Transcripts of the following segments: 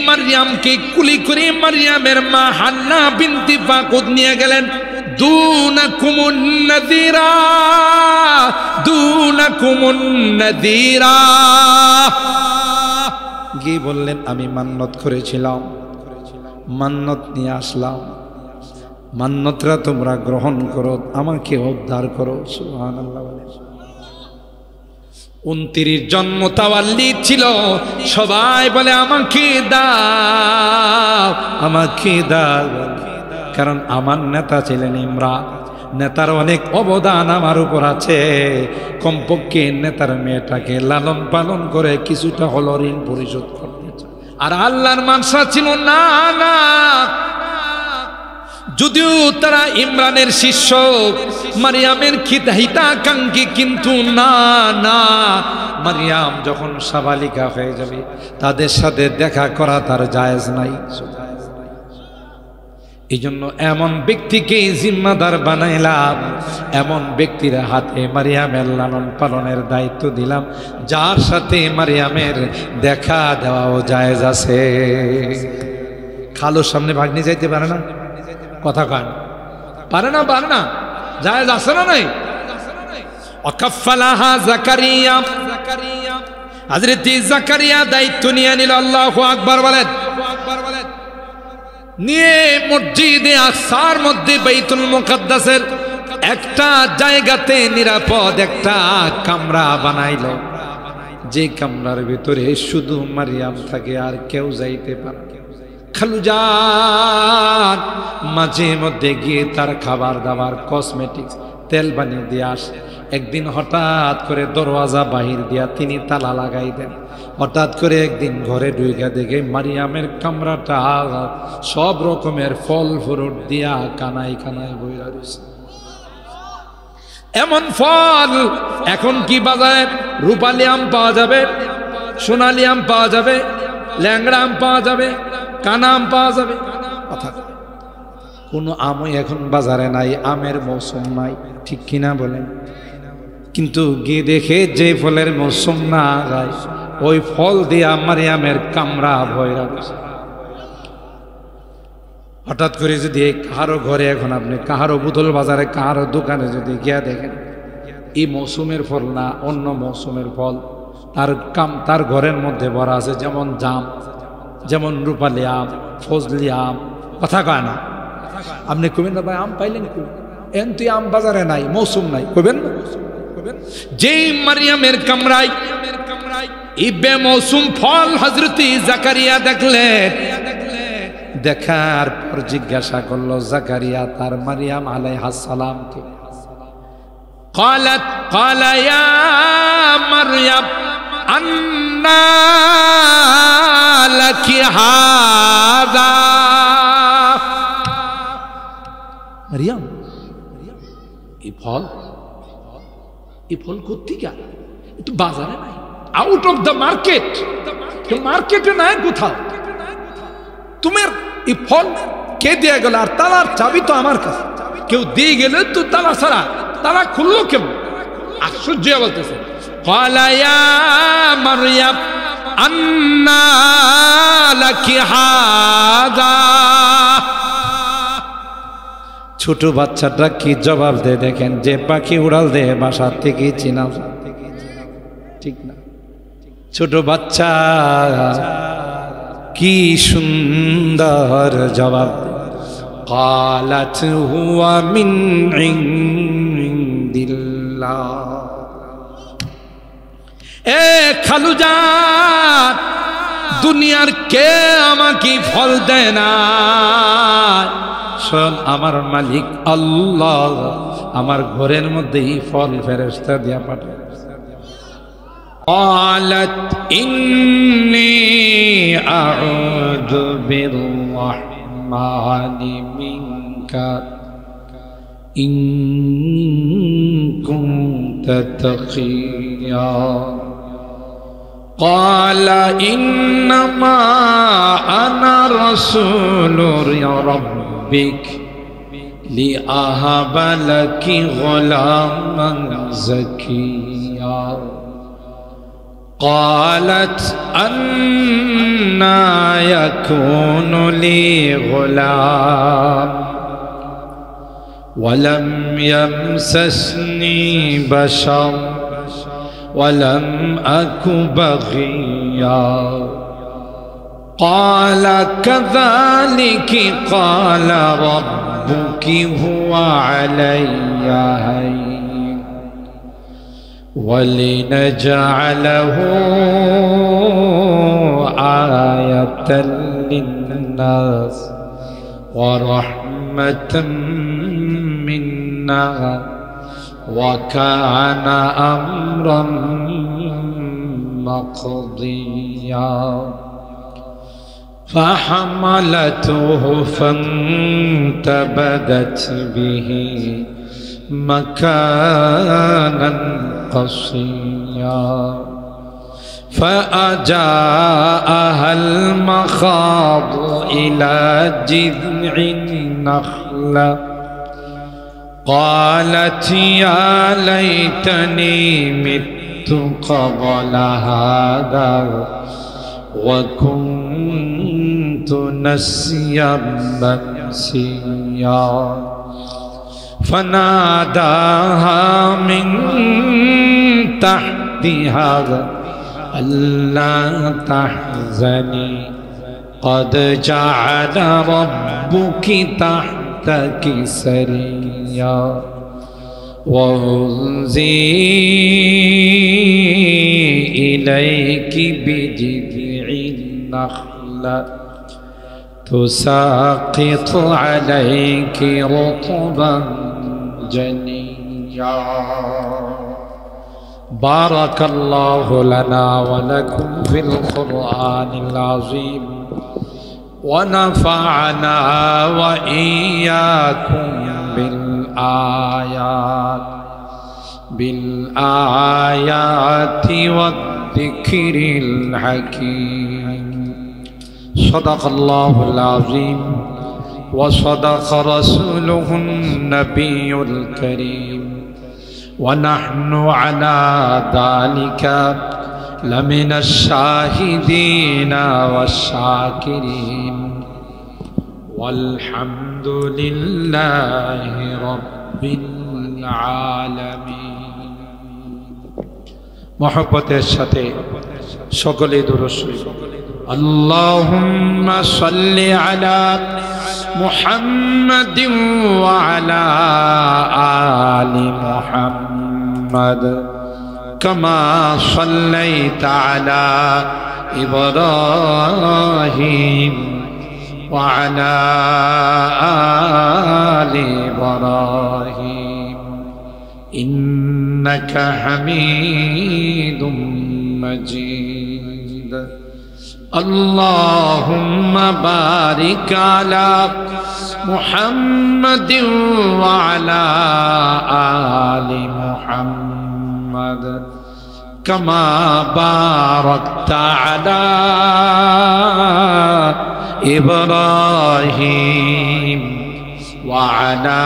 মারিয়ামকে কুলি করে মারিয়ামের মা হান্না বিনতে ফাকুদ নিয়ে গেলেন। দুনাকুমুন নাযীরা, দুনাকুমুন নাযীরা, গিয়ে বললেন আমি মান্নত করেছিলাম, মান্নত নিয়ে আসলাম, মান্নতরা তোমরা গ্রহণ করো, আমাকে উদ্ধার করো। সুবহানাল্লাহ। 29 জন মুতাওয়াল্লি ছিল, সবাই বলে আমাকে দাও, আমাকে দাও, কারণ আমার নেতা ছিলেন ইমরান, নেতার অনেক অবদান আমার উপর আছে, কমপক্ষে নেতার মেয়েটাকে লালন পালন করে কিছুটা হলো ঋণ পরিশোধ করতে চায়। আর আল্লাহর মানসা ছিল না, না, যদিও তারা ইমরানের শিষ্য, মারিয়ামের হিতাকাঙ্ক্ষী, কিন্তু না, না, মারিয়াম যখন সাবালিকা হয়ে যাবে তাদের সাথে দেখা করা তার জায়েজ নাই। এই জন্য এমন ব্যক্তিকে জিম্মাদার বানাইলাম, এমন ব্যক্তির হাতে মারিয়ামের লালন পালনের দায়িত্ব দিলাম, যার সাথে মারিয়ামের দেখা দেওয়াও জায়েজ আছে। খালুর সামনে ভাগ্নি যাইতে পারে না, কথা কান পারে না, পারে না, জায়েজ আছে না নাই? ওয়াকাফালাহা যাকারিয়া, হযরত যাকারিয়া দায়িত্ব নিয়ে নিল। আল্লাহু আকবার বলেন। নিয়ে মসজিদে আকসার মধ্যে বাইতুল মুকাদ্দাসের একটা জায়গাতে নিরাপদ একটা কামরা বানাইলো, যে কামরার ভিতরে শুধু মারিয়াম থাকে, আর কেউ যাইতে পারে। খালুজান মাঝে মধ্যে গিয়ে তার খাবার দাবার, কসমেটিক্স, তেল বানিয়ে দিয়ে আসে। একদিন হঠাৎ করে দরওয়াজা বাহির দিয়া তিনি তালা লাগাই দেন। হঠাৎ করে একদিন ঘরে ঢুইকা দেখে মারিয়ামের কামরাটা সব রকমের ফল ফ্রুট দিয়া কানাই কানাই বইরা রয়েছে। এমন ফল এখন কি বাজারে রূপালি আম পাওয়া যাবে, সোনালি আম পাওয়া যাবে, ল্যাংড়া আম পাওয়া যাবে, কানা আম পাওয়া যাবে, কথা কোনো আমই এখন বাজারে নাই, আমের মৌসুম নাই, ঠিক কিনা বলেন? কিন্তু গিয়ে দেখে যে ফলের মৌসুম না যায়, ওই ফল দিয়া মারিয়ামের কামরা ভয়রা। হঠাৎ করে যদি কাহারো ঘরে এখন আপনি কাহারো বুতল বাজারে কাহারো দোকানে যদি গিয়া দেখেন এই মৌসুমের ফল না অন্য মৌসুমের ফল, তার ঘরের মধ্যে ভরা আছে, যেমন জাম, যেমন রূপালি আম, ফজলি আম, কথা কয় না? আপনি কবেন না ভাই আম পাইলেন এন তুই আম বাজারে নাই, মৌসুম নাই, কবেন না? যেই মারিয়ামের কামরায় এই বেমৌসুম ফল হযরত যাকারিয়া দেখলেন, দেখার পর জিজ্ঞাসা করলো যাকারিয়া তার মারিয়াম আলাইহিস সালামকে, قال يا مريم أنى لك هذا। মারিয়াম এই ফল কোত্থেকে? একটু বাজারে নাই, আউট অফ দ্য মার্কেট, মার্কেটে নাই কোথাও। তোমার এই ফল কে দিয়ে গেল? আর তালার চাবি তো আমার কাছে, কেউ দিয়ে গেলে তো তালা ছাড়া, তালা খুললো কেমন? আশ্চর্য বলতেছে। قال يا مريم أنى لك هذا। ছোট বাচ্চাটা কি জবাব দেয় দেখেন, যে পাখি উড়াল দেয় বাসার থেকে চিনা, ঠিক না? ছোট বাচ্চা কি সুন্দর জবাব দেয়। قالت هو من عند الله। এ খালুজান, দুনিয়ার কে আমাকে ফল দেয় না, শোন আমার মালিক আল্লাহ আমার ঘরের মধ্যেই ফল ফেরেশতা দিয়া পাঠায়। قالت إني أعوذ بالرحمن منك إن كنت تقيا। قال إنما أنا رسول ربك لأهب لك غلاما زكيا। قالت أنى يكون لي غلام ولم يمسسني بشر ولم أك بغيا. قال كذلك قال ربك هو علي هين ولنجعله آية للناس ورحمة منا وكان أمرا مقضيا. فحملته فانتبذت به مكانا قصيا. فأجاءها المخاض إلى جذع النخلة قالت يا ليتني مت قبل هذا وكنت نسيا منسيا. فناداها من تحتها ألا تحزني قد جعل ربك تحتك سريا. وهزي إليك بجذع النخلة تساقط عليك رطبا جنيا. بارك الله لنا ولكم في القرآن العظيم ونفعنا وإياكم بالآيات والذكر الحكيم. صدق الله العظيم وصدق رسوله النبي الكريم ونحن على ذلك لمن الشاهدين والشاكرين والحمد لله رب العالمين. محبتের সাথে সকলে দুরূদ শরীফ اللهم صل على محمد وعلى آل محمد كما صليت على إبراهيم وعلى آل إبراهيم إنك حميد مجيد. اللهم بارك على محمد وعلى آل محمد كما باركت على إبراهيم وعلى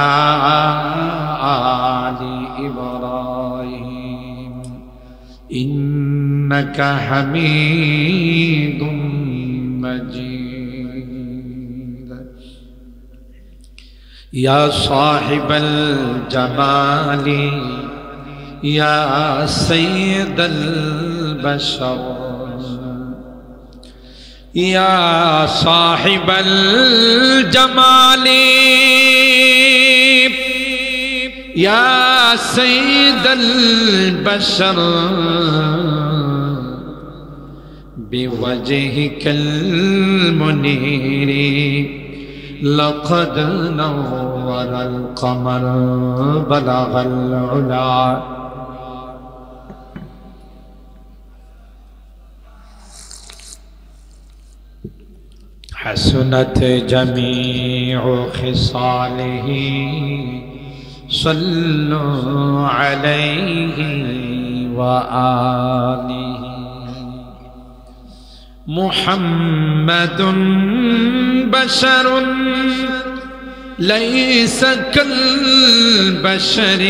آل إبراهيم إنك حميد مجيد. يا صاحب الجمال يا سيد البشر يا صاحب الجمال يا سيد البشر بوجهك المنير لقد نور القمر بلغ العلا. حسنت جميع خصاله صلوا عليه وآله. محمد بشر ليس كالبشر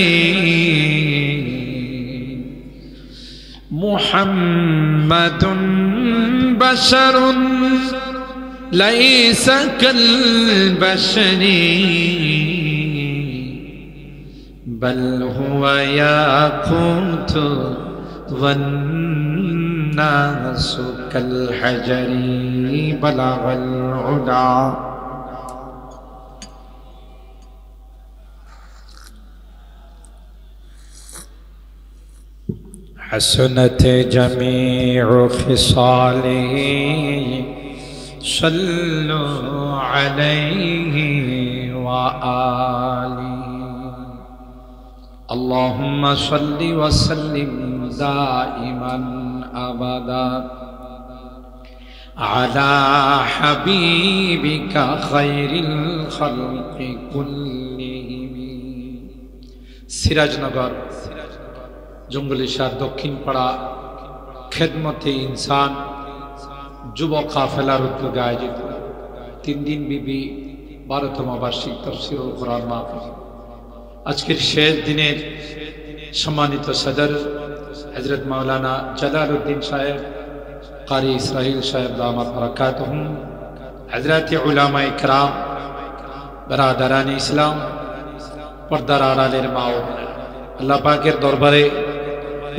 মুহাম্মাদুন বাশারুন লাইসা কাল বাশারি বাল হুয়া ইয়াকুতু ওয়ান নাসু কাল হাজারি বালাগাল উলা। حسنت جميع خصاله صلوا عليه وآله اللهم صل وسلم دائما أبدا على حبيبك خير الخلق كلهم। সিরাজনগর জঙ্গলিশার দক্ষিণ পাড়া খেদমতে ইনসান যুব কাফেলার উদ্যোগে আয়োজিত 3 দিন ব্যাপী 12তম বার্ষিক তাফসীরুল কোরআন মাহফিল আজকের শেষ দিনের সম্মানিত সদর হযরত মাওলানা জালালউদ্দিন সাহেব কারি ইসরাইল সাহেব দামাত বারাকাতুহুম, হযরত উলামা ইকরাম, বারাদারান ইসলাম, পর্দার আড়ালের মা ও বোনেরা, আল্লাহ পাকের দরবারে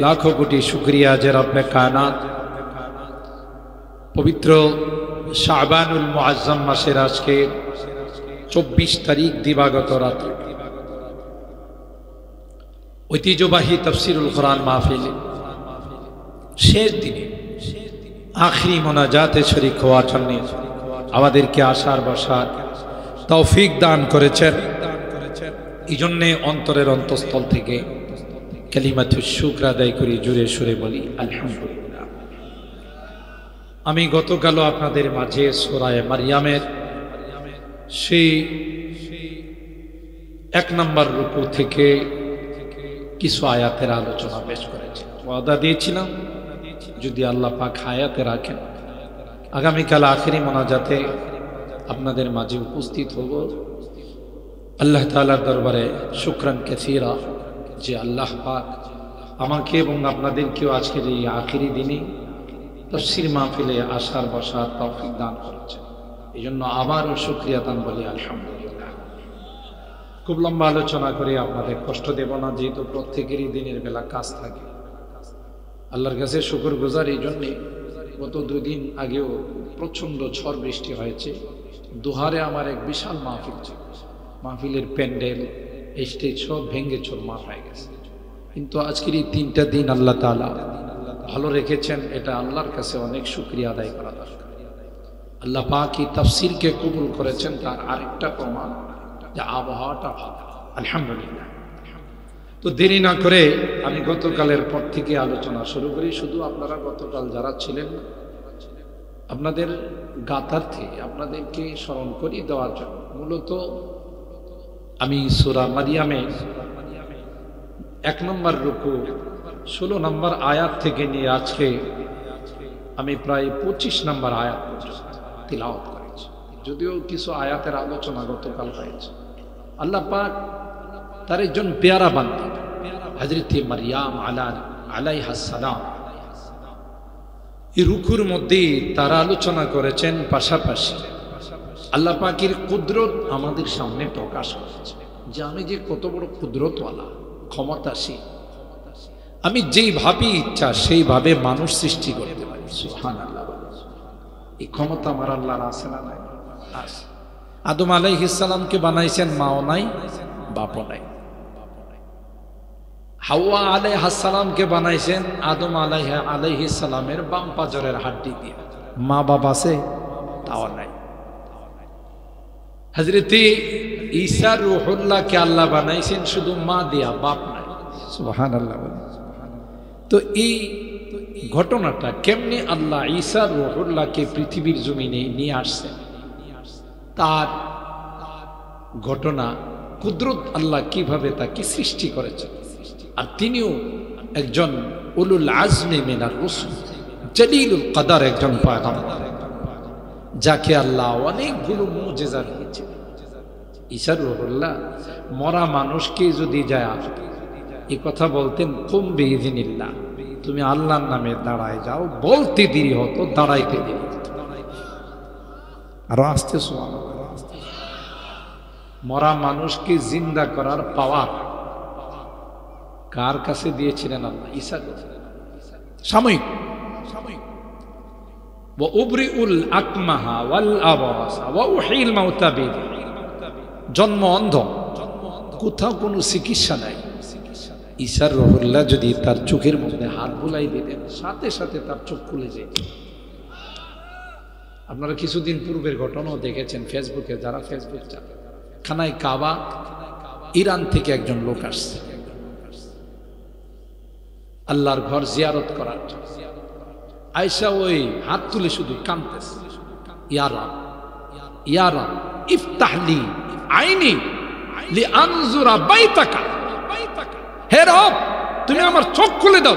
লাখো কোটি শুকরিয়া যে রব্বে কায়নাত পবিত্র শাবানুল মুআজ্জম মাসের আজকে 24 তারিখ দিবাগত রাতে ঐতিহ্যবাহী তাফসীরুল কোরআন মাহফিল শেষ দিনে আখরি মোনাজাতে শরীক হওয়ার জন্য আমাদেরকে আসার বসার তৌফিক দান করেছেন। এই জন্যে অন্তরের অন্তঃস্থল থেকে কালিমাতুশ শুকর আদায় করি, জোরে সুরে বলি আলহামদুলিল্লাহ। আমি গতকাল আপনাদের মাঝে সূরা মারইয়ামের সেই 1 নম্বর রুকু থেকে কিছু আয়াতের আলোচনা পেশ করেছি। ওয়াদা দিয়েছিলাম যদি আল্লাহ পাক হায়াতে রাখেন আগামীকাল আখেরি মোনাজাতে আপনাদের মাঝে উপস্থিত হব। আল্লাহ তাআলার দরবারে শুকরান কাসীরা যে আল্লাহ পাক আমাকে এবং আপনাদেরকেও আজকের এই আখেরি দিনে তাফসীর মাহফিলে আসার বসার তৌফিক দান করেছেন। এই জন্য আবারও শুকরিয়া দান বলি আলহামদুলিল্লাহ। খুব লম্বা আলোচনা করে আপনাদের কষ্ট দেব না, যেহেতু প্রত্যেকেরই দিনের বেলা কাজ থাকে। আল্লাহর কাছে শুকর গুজার এই জন্যে গত 2 দিন আগেও প্রচণ্ড ঝড় বৃষ্টি হয়েছে। দুহারে আমার এক বিশাল মাহফিল ছিল, মাহফিলের প্যান্ডেল স্টেজ সব ভেঙে চুরমার হয়ে গেছে। কিন্তু আজকের এই 3টা দিন আল্লাহ তাআলা ভালো রেখেছেন, এটা আল্লাহর কাছে অনেক শুকরিয়া আদায় করা দরকার। আল্লাহ পাক এই তাফসীরকে কবুল করেছেন, তার আরেকটা প্রমাণ যে আবহাওয়াটা ভালো, আলহামদুলিল্লাহ। তো দেরি না করে আমি গতকালের পর থেকে আলোচনা শুরু করি। শুধু আপনারা গতকাল যারা ছিলেন আপনাদের গাতার্থে আপনাদেরকে স্মরণ করিয়ে দেওয়ার জন্য মূলত আমি সূরা মারইয়ামের 1 নম্বর রুকু 16 নম্বর আয়াত থেকে নিয়ে আজকে আমি প্রায় 25 নম্বর আয়াত পর্যন্ত তিলাওয়াত করেছি। যদিও কিছু আয়াতের আলোচনা গতকাল হয়েছে। আল্লাহ পাক তার একজন পেয়ারা বান্দা হযরত মারইয়াম আলাইহাস সালাম এই রুকুর মধ্যে তারা আলোচনা করেছেন, পাশাপাশি আল্লাহ পাকের কুদরত আমাদের সামনে প্রকাশ করেছে যে আমি যে কত বড় কুদরতওয়ালা, ক্ষমতাশীল। আমি যেইভাবে ইচ্ছা সেইভাবে মানুষ সৃষ্টি করতে পারি। সুবহানাল্লাহ। এই ক্ষমতা আমার আল্লাহর আছে না নাই? আছে। আদম আলাইহিস সালামকে বানাইছেন, মাও নাই বাপও নাই। হাওয়া আলাইহিস সালামকে বানাইছেন আদম আলাইহিস সালামের বাম পাজরের হাড্ডি দিয়ে। মা বাবা আছে? তাও নাই। হযরত ঈসা রূহুল্লাহকে আল্লাহ বানাইছেন শুধু মা দিয়া, বাপ নাই। সুবহানাল্লাহ। তো এই ঘটনাটা কেমনে আল্লাহ ঈসা রূহুল্লাহকে পৃথিবীর জমিনে নিয়ে আসছেন, তার ঘটনা, কুদরত আল্লাহ কিভাবে তাকে সৃষ্টি করেছেন। আর তিনিও একজন উলুল আজমে মিনার রাসূল, জলিলুল কদর একজন পয়গম্বর, যাকে আল্লাহ অনেকগুলো মুজিজা দিয়েছেন। ঈসা রূহুল্লাহ মরা মানুষকে যদি যায় এই কথা বলতেন, কুম বিইযনিল্লাহ, তুমি আল্লাহর নামে দাঁড়ায় যাও, বলতে দেরি হতো, দাঁড়াইতে দেরি হতো। আরো আসতে মরা মানুষকে জিন্দা করার পাওয়ার কার কাছে দিয়েছিলেন আল্লাহ? ঈসা সাময়িক ওয়া উবরিউল আকমাহা ওয়াল আবরাসা ওয়া উহিল মাউতা বিইذনি। জন্ম অন্ধ, কোথাও কোনো চিকিৎসা নাই। ঈসা রুহুল্লাহ যদি তার চোখের মধ্যে হাত বুলাই দিতেন, সাথে সাথে তার চোখ খুলে যেত। আপনারা কিছুদিন পূর্বের ঘটনাও দেখেছেন ফেসবুকে, যারা ফেসবুক চালান। খানায় কাবা, ইরান থেকে একজন লোক আসছে আল্লাহর ঘর জিয়ারত করার জন্য। আয়েশা ওই হাত তুলে শুধু কাঁদতেছে, ইয়া রাব, ইয়া রাব ইফতাহ লি আইনি লিআনজুরা বাইতাকা। হে রব, তুমি আমার চোখ খুলে দাও,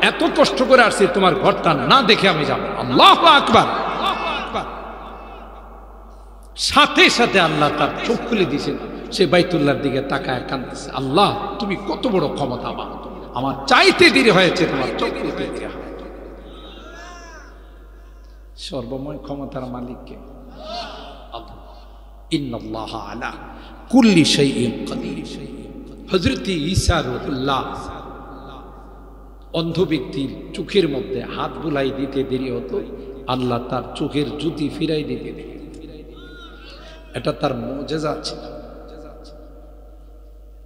এত কষ্ট করে আসছি তোমার ঘরটা না দেখে আমি যাব। আল্লাহু আকবার। সাথে সাথে আল্লাহ তার চোখ খুলে দিয়েছেন। সে বাইতুল্লাহর দিকে তাকায় কাঁদতেছে, আল্লাহ তুমি কত বড় ক্ষমতাবান, আমার চাইতে দেরি হয়েছে, তোমার চোখ খুলতে দেরি হয়। সর্বময় ক্ষমতার মালিককে আল্লাহ। ইন্নাল্লাহা আলা কুল্লি শাইইন কাদির। হযরত ঈসা রুহুল্লাহ অন্ধ ব্যক্তির চোখের মধ্যে হাত বুলাই দিতে দেরি হতো, আল্লাহ তার চোখের জ্যোতি ফিরাই দিতে দেরি। এটা তার মুজিজা ছিল।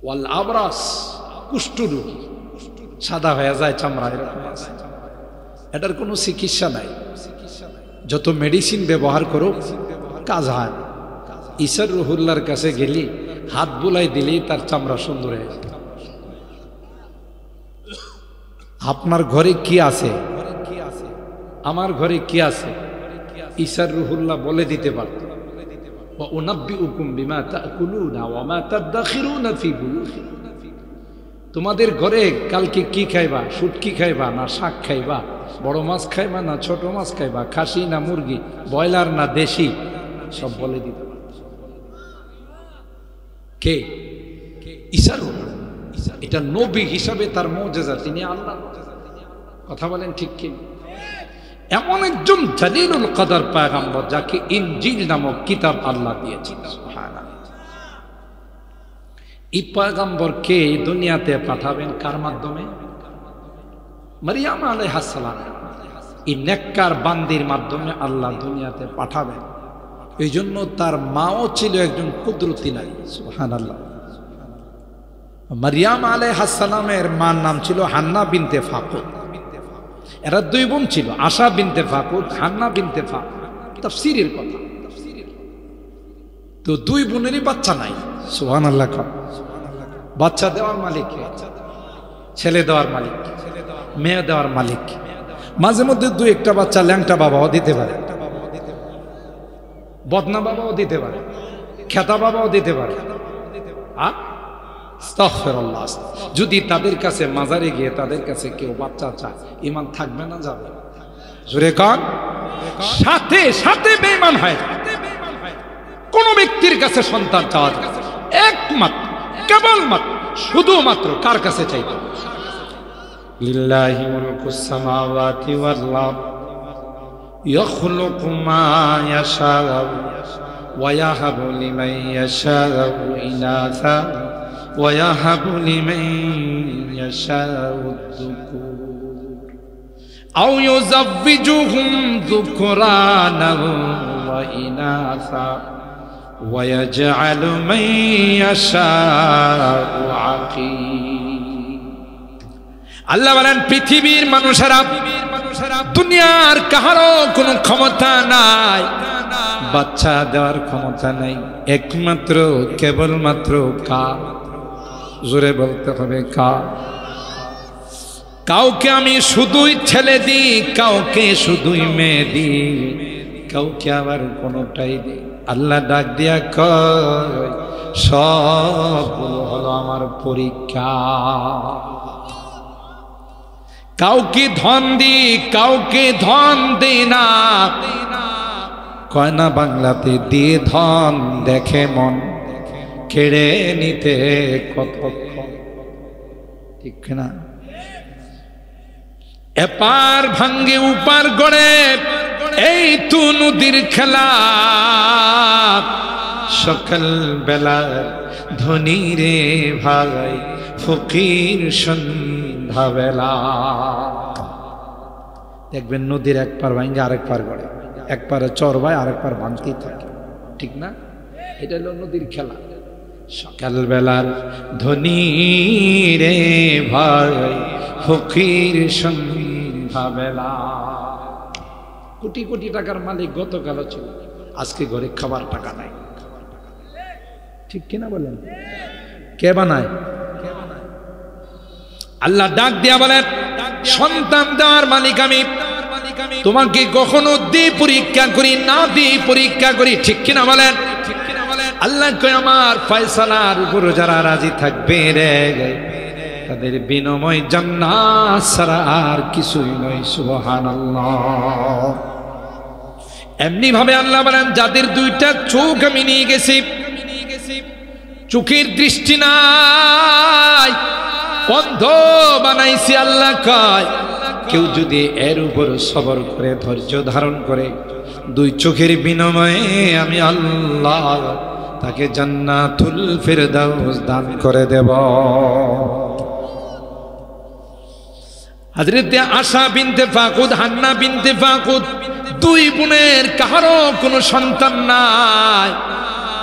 ওয়াল আবরাস, কুষ্ঠরোগী সাদা হয়ে যায় চামড়া, এরকম আছে। এটার কোনো চিকিৎসা নাই, যত মেডিসিন ব্যবহার করো কাজ হয় না। ঈসা রুহুল্লাহর কাছে গেলি, হাত বুলাই দিলেই তার চামড়া সুন্দর হয়ে যায়। আপনার ঘরে কি আছে, আমার ঘরে কি আছে, ঈসা রুহুল্লাহ বলে দিতে পারত। ওয়া উনাব্বিউকুম বিমা তাকুলুনা ওয়া মা তাদাখিরুনা ফি বুয়ুতিকুম। তোমাদের ঘরে কালকে কি খাইবা, শুটকি খাইবা না শাক খাইবা, বড় মাছ খাইবা না ছোট মাছ খাইবা, খাসি না মুরগি, ব্রয়লার না দেশি, সব বলে দিতে পারত। কে? ঈসা রুহুল্লাহ। এটা নবী হিসাবে তার মুজিজা, তিনি আল্লাহ। কথা বলেন ঠিক কি? এমন একজন জালিলুল কদর পয়গম্বর যাকে ইনজিল নামক কিতাব আল্লাহ দিয়েছেন। সুবহানাল্লাহ। এই পয়গম্বরকে দুনিয়াতে পাঠাবেন কার মাধ্যমে? মারিয়াম আলাইহিস সালাম। এই নেককার বান্দির মাধ্যমে আল্লাহ দুনিয়াতে পাঠাবেন। এই জন্য তার মাও ছিল একজন কুদরতি নারী। সুবহানাল্লাহ। মারিয়াম আলাইহিস সালামের মার নাম ছিল হান্না বিনতে ফাকুদ। এরা দুই বোন ছিল, আশা বিনতে ফাকুদ, হান্না বিনতে ফাকুদ। তাফসীরের কথা। তো দুই বোনেরই বাচ্চা নাই। সুবহানাল্লাহ। বাচ্চা দেওয়ার মালিক কে? ছেলে দেওয়ার মালিক, মেয়ে দেওয়ার মালিক। মাঝে মধ্যে দুই একটা বাচ্চা ল্যাংটা বাবাও দিতে পারে, বদনা বাবাও দিতে পারে, খেতা বাবাও দিতে পারে। আস্তাগফিরুল্লাহ। যদি তাদের কাছে মাজারে গিয়ে তাদের কাছে কেউ বাচ্চা চায়, ঈমান থাকবে না যাবে? জোরে কান। সাথে সাথে বেঈমান হয়। কোন ব্যক্তির কাছে সন্তান চাওয়া যায় একমাত্র কেবলমাত্র শুধুমাত্র কার কাছে চাইতে? লিল্লাহি মুলকুস সামাওয়াতি ওয়াল আরদ ইয়াখলুকু মা ইয়াশাউ ওয়া ইয়াহাবু লিমান ইয়াশাউ ইনাসা ওয়া ইয়াহাবু লিমান ইয়াশাউ আয-যুকুর আও ইউযাব্বিজুহুম যুকরানান ওয়া ইনাসা ওয়া ইয়াজআলু মান ইয়াশাউ আকিম। আল্লাহ বলেন, পৃথিবীর মানুষেরা, দুনিয়ার কাহারও কোনো ক্ষমতা নাই, বাচ্চা দেওয়ার ক্ষমতা নাই, একমাত্র কেবলমাত্র কার? জোরে বলতে হবে কার? কাউকে আমি শুধুই ছেলে দিই, কাউকে শুধুই মেয়ে দিই, কাউকে আবার কোনোটাই দিই। আল্লাহ ডাক দিয়া কয়, সবগুলো হলো আমার পরীক্ষা। কাউকে ধন দি, কাউকে ধন দেই না। কয় না বাংলাতে, দিয়ে ধন দেখে মন, কেড়ে নিতে কতক্ষণ। ঠিক না? এপার ভাঙ্গে উপার গড়ে, এই তো নদীর খেলা। সকাল বেলা ধনী রে ভাই, ফকির সন্ধ্যা বেলা। দেখবেন নদীর এক পার ভাঙ্গে আরেক পার গড়ে, এক পারে চরবায় আরেক পার ভাঙতেই থাকে, ঠিক না? এটা হলো নদীর খেলা। সকাল বেলার ধনী রে ভাই, ফকির সন্ধ্যা বেলা। কোটি কোটি টাকার মালিক গতকালও ছিল, আজকে ঘরে খাবার টাকা নাই, ঠিক কিনা বলেন? কে বানায়? আল্লাহ ডাক দিয়া বলেন, সন্তান দেওয়ার মালিক আমি। তোমাকে কখনো দিয়ে পরীক্ষা করি, না দিয়ে পরীক্ষা করি, ঠিক কিনা বলেন? আল্লাহ কয়, আমার ফয়সালার উপর যারা রাজি থাকবে রে, তাদের বিনিময় জান্নাত ছাড়া আর কিছুই নয়। সুবহানাল্লাহ। এমনি ভাবে আল্লাহ বলেন, যাদের দুইটা চোখ আমি নিয়ে গেছি, চোখের দৃষ্টি নাই, অন্ধ বানাইছি। আল্লাহ কয়, কেউ যদি এর উপর সবর করে, ধৈর্য ধারণ করে, দুই চোখের বিনিময়ে আমি আল্লাহ তাকে জান্নাতুল ফিরদাউস দান করে দেব। হযরতে আশা বিনতে ফাকুদ, হান্না বিনতে ফাকুদ, দুই বোনের কারো কোনো সন্তান নাই।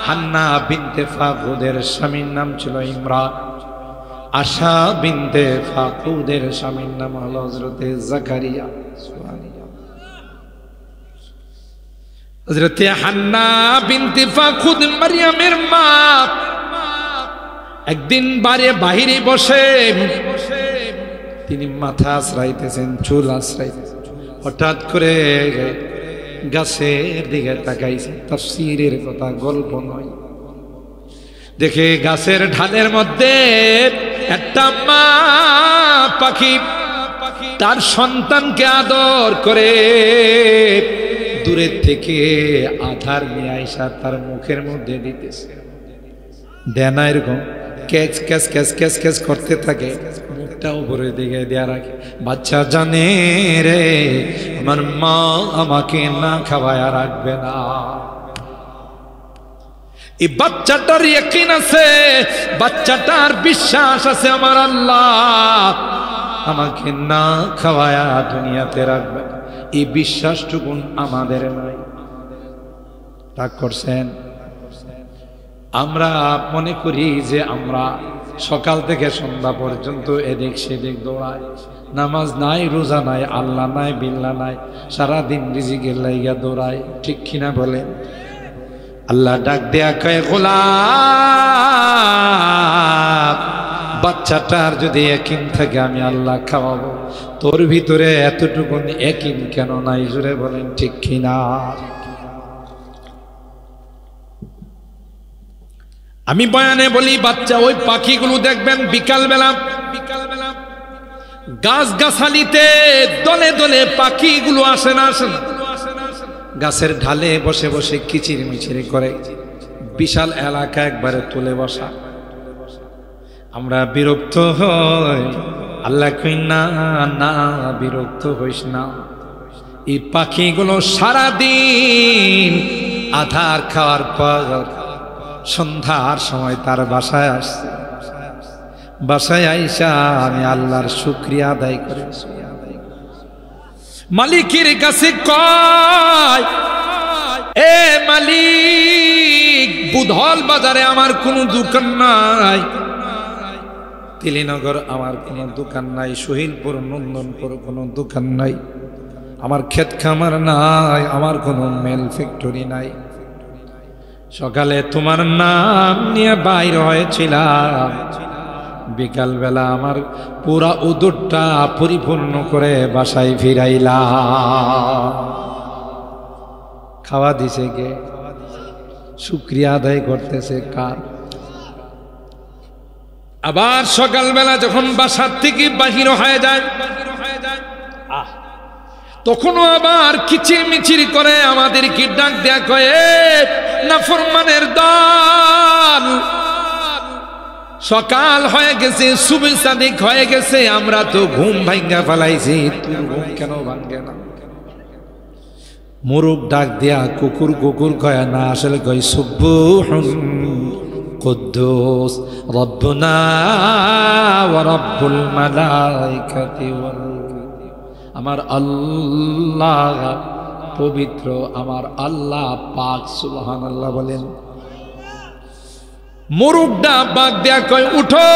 হান্না বিনতে ফাকুদের স্বামীর নাম ছিল ইমরান, আশা বিনতে ফাকুদের স্বামীর নাম হলো হযরতে জাকারিয়া। হযরতে হান্না বিনতে ফাকুদ মারইয়ামের মা একদিন বাহিরে বসে তিনি মাথা আশ্রাইতেছেন, চুল আশ্রাইতেছেন। হঠাৎ করে গাছের দিকে তাকাইছে, তাফসীরের কথা, গল্প নয়। দেখে গাছের ঢালের মধ্যে একটা মা পাখি তার সন্তানকে আদর করে দূরের থেকে আধার নিয়ে আইসা তার মুখের মধ্যে দিতেছে। দেনা এরকম catch catch catch catch catch করতে থাকে, মুখটা উপরের দিকে দেয়া রাখে। বাচ্চা জানে রে, আমার মা আমাকে না খাওয়ায়া রাখবে না। এই বাচ্চাটার ইয়াকিন আছে, বাচ্চাটার বিশ্বাস আছে, আমার আল্লাহ আমাকে না খাওয়ায়া দুনিয়াতে রাখবে। এই বিশ্বাসটুকুন আমাদের নাই। রাগ করছেন? আমরা মনে করি যে আমরা সকাল থেকে সন্ধ্যা পর্যন্ত এদিক সেদিক দৌড়াই, নামাজ নাই, রোজা নাই, আল্লাহ নাই, বিল্লাহ নাই, সারাদিন রিজিকের লাইগা দৌড়াই, ঠিক কিনা বলেন? আল্লাহ ডাক দেয়া কয়, গোলাম, বাচ্চাটার যদি ইয়াকিন থাকে আমি আল্লাহ খাওয়াবো, তোর ভিতরে এতটুকু ইয়াকিন কেন নাই? জুড়ে বলেন ঠিক কিনা? আমি বয়ানে বলি, বাচ্চা ওই পাখিগুলো দেখবেন বিকালবেলা গাছ গাছালিতে দলে দলে পাখিগুলো আসে না, আসে না, গাছের ঢালে বসে বসে কিচির মিচির করে, বিশাল এলাকা একবারে তুলে বসা। আমরা বিরক্ত হই, আল্লাহ কই না না, বিরক্ত হইস না। এই পাখিগুলো সারাদিন আধার খাওয়ার পর সন্ধ্যার সময় তার বাসায় আসছে। বাসায় আইসা আমি আল্লাহর শুকরিয়া আদায় করে মালিকের কাছে কয়, এ মালিক, বুধল বাজারে আমার কোনো দোকান নাই, তিলিনগর আমার কোনো দোকান নাই, শহীদপুর নন্দনপুর কোনো দোকান নাই, আমার ক্ষেত খামার নাই, আমার কোনো মেল ফ্যাক্টরি নাই। সকালে তোমার নাম নিয়ে বাইর হয়েছিলাম, বিকালবেলা আমার পুরা উদরটা পরিপূর্ণ করে বাসায় ফিরাইলাম। খাওয়া দিছে কে? শুকরিয়া আদায় করতেছে কার? আবার সকালবেলা যখন বাসার থেকে বাহির হয়ে যায়, তখনও আবার কিচির মিচির করে আমাদেরকে ডাক দেয়া কয়ে, নাফরমানের দল, সকাল হয়ে গেছে, সুবহ সাদিক হয়ে গেছে, আমরা তো ঘুম ভাঙ্গা ফেলাইছি, তোর ঘুম কেন ভাঙ্গে না? মুরুগ ডাক দিয়া কুকুর কুকুর কয় না, আসলে কয় সুবহুন কুদ্দুস রব্বুনা ওয়া রব্বুল মালাইকাতি ওয়াল রূহ। আমার আল্লাহ পবিত্র, আমার আল্লাহ পাক, সুবহানাল্লাহ বলেন। মুরুগটা বাগ দেয়া কয় উঠো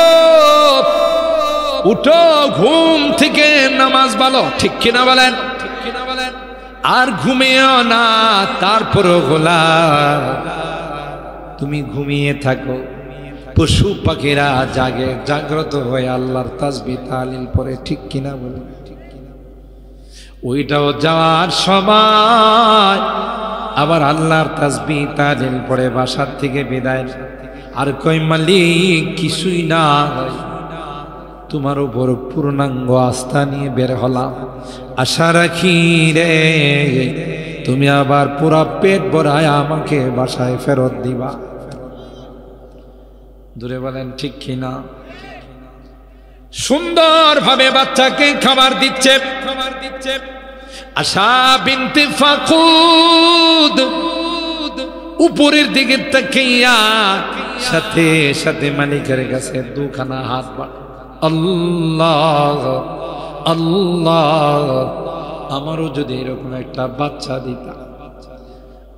উঠো, ঘুম থেকে নামাজ ভালো, ঠিক কিনা বলেন? আর ঘুমিও না, তারপরও গোলা তুমি ঘুমিয়ে থাকো। পশু পাখিরা জাগে, জাগ্রত হয়ে আল্লাহর তাসবিহ তাহলিল পরে, ঠিক কিনা বলেন? ওইটাও যাওয়ার সময় আবার আল্লাহর তাসবিহ তাহলিল পরে বাসার থেকে বিদায়। আর কই মালিক কিছুই না, তোমার উপর পূর্ণাঙ্গ আস্থা নিয়ে বের হলাম, আশা রাখি রে তুমি আবার পুরা পেট ভরায় আমাকে বাসায় ফেরত দিবা। দূরে বলেন ঠিক কিনা? সুন্দরভাবে বাচ্চাকে খাবার দিচ্ছে। আশা বিনতে ফাকুদ উপরের দিকে তাকিয়া সাথে সাথে মালিকের কাছে দুখানা হাত বাড়, আল্লাহ আল্লাহ, আমারও যদি এরকম একটা বাচ্চা দিতা,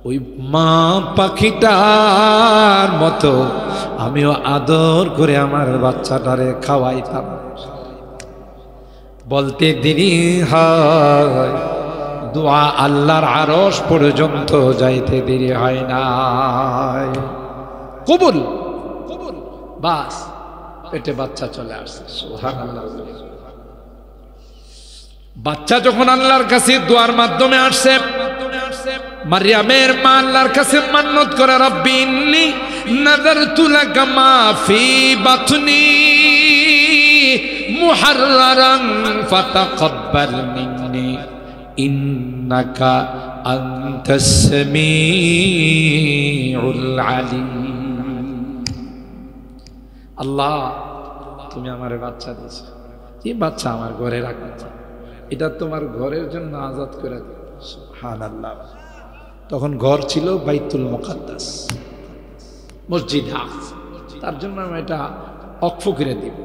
ওই মা পাখিটার মতো আমিও আদর করে আমার বাচ্চাটারে খাওয়াইতাম। বলতে দেরি হয়, দোয়া আল্লাহর আরশ পর্যন্ত যাইতে দেরি হয় না, কবুল কবুল, বাস পেটে বাচ্চা চলে আসছে। সুবহানাল্লাহ। বাচ্চা যখন আল্লাহর কাছে দোয়ার মাধ্যমে আসছে, মারিয়ামের মা আল্লাহর কাছে মান্নত করে, রব্বি ইন্নী নাযারতু লাকা মা ফি বাতনি মুহাররারান ফাতাকাব্বাল মিন্নি ইন্নাকা আনতাস সামিউল আলিম। আল্লাহ তুমি আমারে বাচ্চা দিয়েছো, এই বাচ্চা আমার ঘরে রাখবে, এটা তোমার ঘরের জন্য আজাদ করে দিও। সুবহানাল্লাহ। তখন ঘর ছিল বাইতুল মুকাদ্দাস, মসজিদ আকসা, তার জন্য আমি এটা ওয়াকফ করে দিব।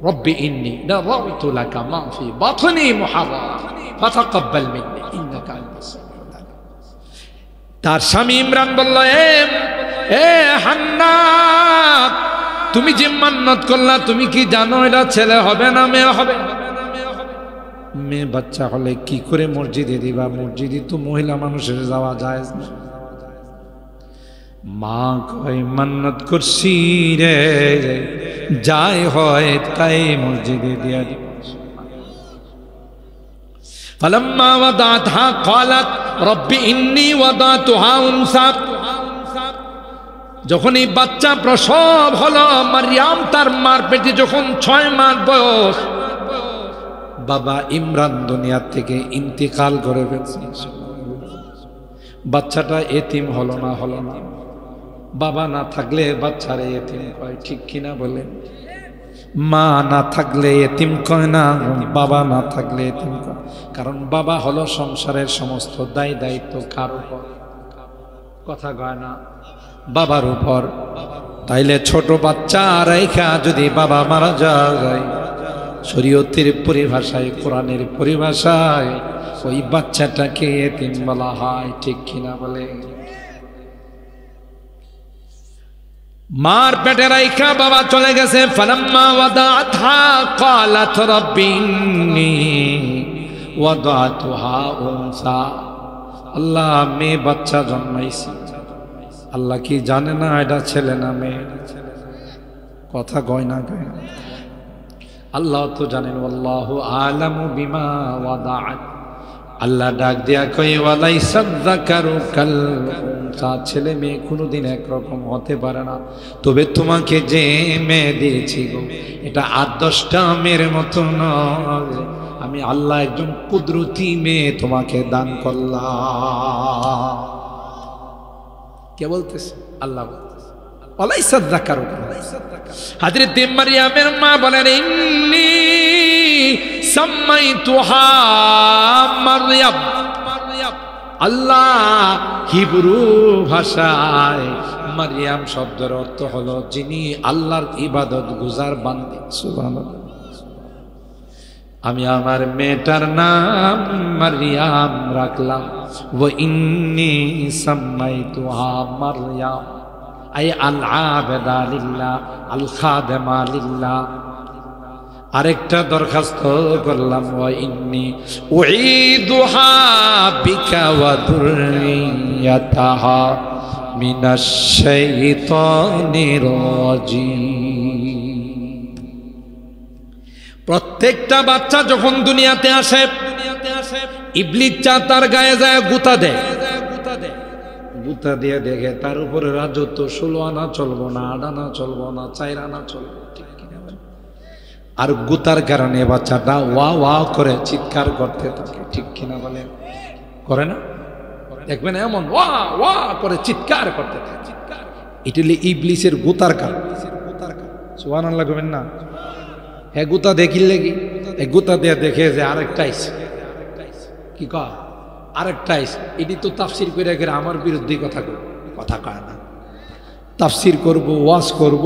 রব্বি ইন্নী নাযারতু লাকা মা ফি বাতনি মুহাররারান ফাতাকাব্বাল মিন্নি ইন্নাকা আনতাস সামিউল আলিম। তার স্বামী ইমরান বলল, এ হান্না, তুমি যে মান্নত করলা, তুমি কি জানো এটা ছেলে হবে না মেয়ে হবে? মেয়ে বাচ্চা হলে কি করে মসজিদে দিবা? মসজিদে তো মহিলা মানুষের যাওয়া যায় না। মা কয় মান্নত করছি রে, যাই হয় তাই মসজিদে দিয়া দিব। ফালাম্মা ওয়াদাতহা ক্বালাত রব্বি ইন্নী ওয়াদাতুহা উনসা। যখন এই বাচ্চা প্রসব হলো, মারিয়াম তার মার পেটে যখন 6 মাস বয়স, বাবা ইমরান দুনিয়া থেকে ইন্তিকাল করে ফেলছে। বাচ্চাটা এতিম হলো না? হলো না। বাবা না থাকলে বাচ্চারে এতিম কয়, ঠিক কিনা বলেন? মা না থাকলে এতিম কয় না, বাবা না থাকলে এতিম কয়। কারণ বাবা হলো সংসারের সমস্ত দায় দায়িত্ব কার উপর? কথা কয় না, বাবার উপর। তাইলে ছোট বাচ্চা রাইখা যদি বাবা মারা যায়, শরীয়তের পরিভাষায়, কোরআনের পরিভাষায় ওই বাচ্চাটাকে এতিম বলা হয়, ঠিক কিনা বলে? মার পেটে রাইখা বাবা চলে গেছে। ফালাম্মা ওয়াদাতহা ক্বালাত রব্বি ইন্নী ওয়াদাতুহা উনসা। আল্লাহ মেয়ে বাচ্চা জন্মাইছে, আল্লাহ কি জানে না এটা ছেলে না মেয়ে? কথা কয় না কয়? আল্লাহ তো জানেন, আল্লাহু আলামু বিমা ওয়াদাআত। আল্লাহ ডাক দিয়া কয়, ওয়ালাইসা যাকারু কাল উনসা, ছেলে মেয়ে কোনোদিন একরকম হতে পারে না। তবে তোমাকে যে মেয়ে দিয়েছি গো, এটা 8-10টা মেয়ের মতো নয়। আমি আল্লাহ একজন কুদরতি মেয়ে তোমাকে দান করলাম। কে বলতেছে? আল্লাহ বলতেছে। ওয়ালাইসা যাকারু। হযরত মারইয়ামের মা বলেন ইন্নী সাম্মাইতুহা মারইয়াম। আল্লাহ হিব্রু ভাষায় মারইয়াম শব্দের অর্থ হলো যিনি আল্লাহর ইবাদত গুজার বান্দা। সুবহানাল্লাহ। আমি আমার মেয়েটার নাম মারইয়াম রাখলাম। ওয়া ইন্নী সাম্মাইতুহা মারইয়াম আই আল আবেদা লিল্লাহ আল খাদেমা লিল্লাহ। আরেকটা দরখাস্ত করলাম ওয়া ইন্নী উঈদুহা বিকা ওয়া যুররিয়াতাহা মিনাশ শাইতানির রাজিম। প্রত্যেকটা বাচ্চা যখন দুনিয়াতে আসে ইবলিস তার গায়ে যায় গুতা দেয়। গুতা দিয়ে দেখে তার উপরে রাজত্ব 16 আনা চলবো না, 8 আনা চলবো না, 4 আনা চলবো। ঠিক কিনা? আর গুতার কারণে বাচ্চাটা ওয়া ওয়া করে চিৎকার করতে থাকে। ঠিক কিনা বলেন? করে না? দেখবেন এমন ওয়া ওয়া করে চিৎকার করতে থাকে। এটা হলো ইবলিসের গুতার কারণ। সুবহানাল্লাহ কইবেন না? হ্যাঁ, গুতা দেখিলে কি এই গুতা দিয়ে দেখে যে আরেকটা আইছে। কি কয়? আরেকটা আইছে। এটি তো তাফসির করে গেলে আমার বিরুদ্ধে কথা কয় না। তাফসির করব, ওয়াজ করব,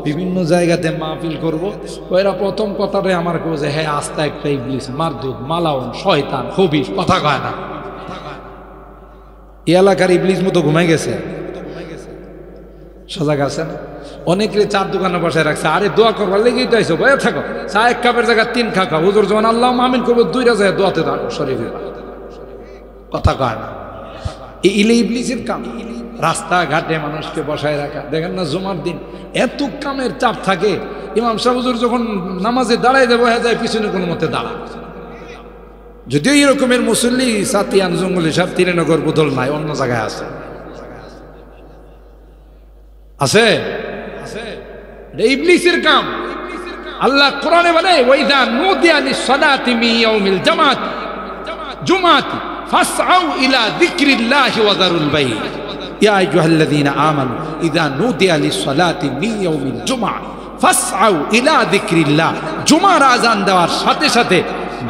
বিভিন্ন জায়গাতে মাহফিল করব। ওরা প্রথম কথাটাই আমার কেউ যে হ্যাঁ আস্তা একটা ইবলিস, মারদুদ, মালাউন, শয়তান, খবিস, কথা কয় না। এই এলাকার ইবলিস মতো ঘুমাই গেছে, সজাগ আছেন? অনেকে 4 দোকানে বসায় রাখছে। আরে দোয়া করবার লেগেই তো আইসো, বয়ে থাকো। 1 কাপের জায়গায় 3 খা খা। হুজুর যখন আল্লাহ আমিন করবো 2টা যায় দোয়াতে থাকো, শরীফ কথা কয় না। এই ইবলিসের কাম। রাস্তাঘাটে মানুষকে বসায় রাখা। দেখেন না জুমার দিন এত কামের চাপ থাকে, ইমাম সাহেব হুজুর যখন নামাজে দাঁড়ায় দেবো হয়ে যায় পিছনে কোনো মতে দাঁড়া। যদিও এরকমের মুসল্লি সাতিয়ান জঙ্গলি সাহেব তিরেনগর বোতল নাই, অন্য জায়গায় আছে। আছে ইবলিসের কাম। আল্লাহ কোরআনে বলে ওয়াইদা নুদিয়া লিসসালাতি মিন ইয়াউমিল জামাতি জুমাতি ফাসআউ ইলা যিকরিল্লাহি ওয়া যারুল বাই। ইয়া আইয়ুহাল্লাযীনা আমানু ইযা নুদিয়া লিসসালাতি মিন ইয়াউমিল জুমআ ফাসআউ ইলা যিকরিল্লাহ। জুমার আযান দেওয়ার সাথে সাথে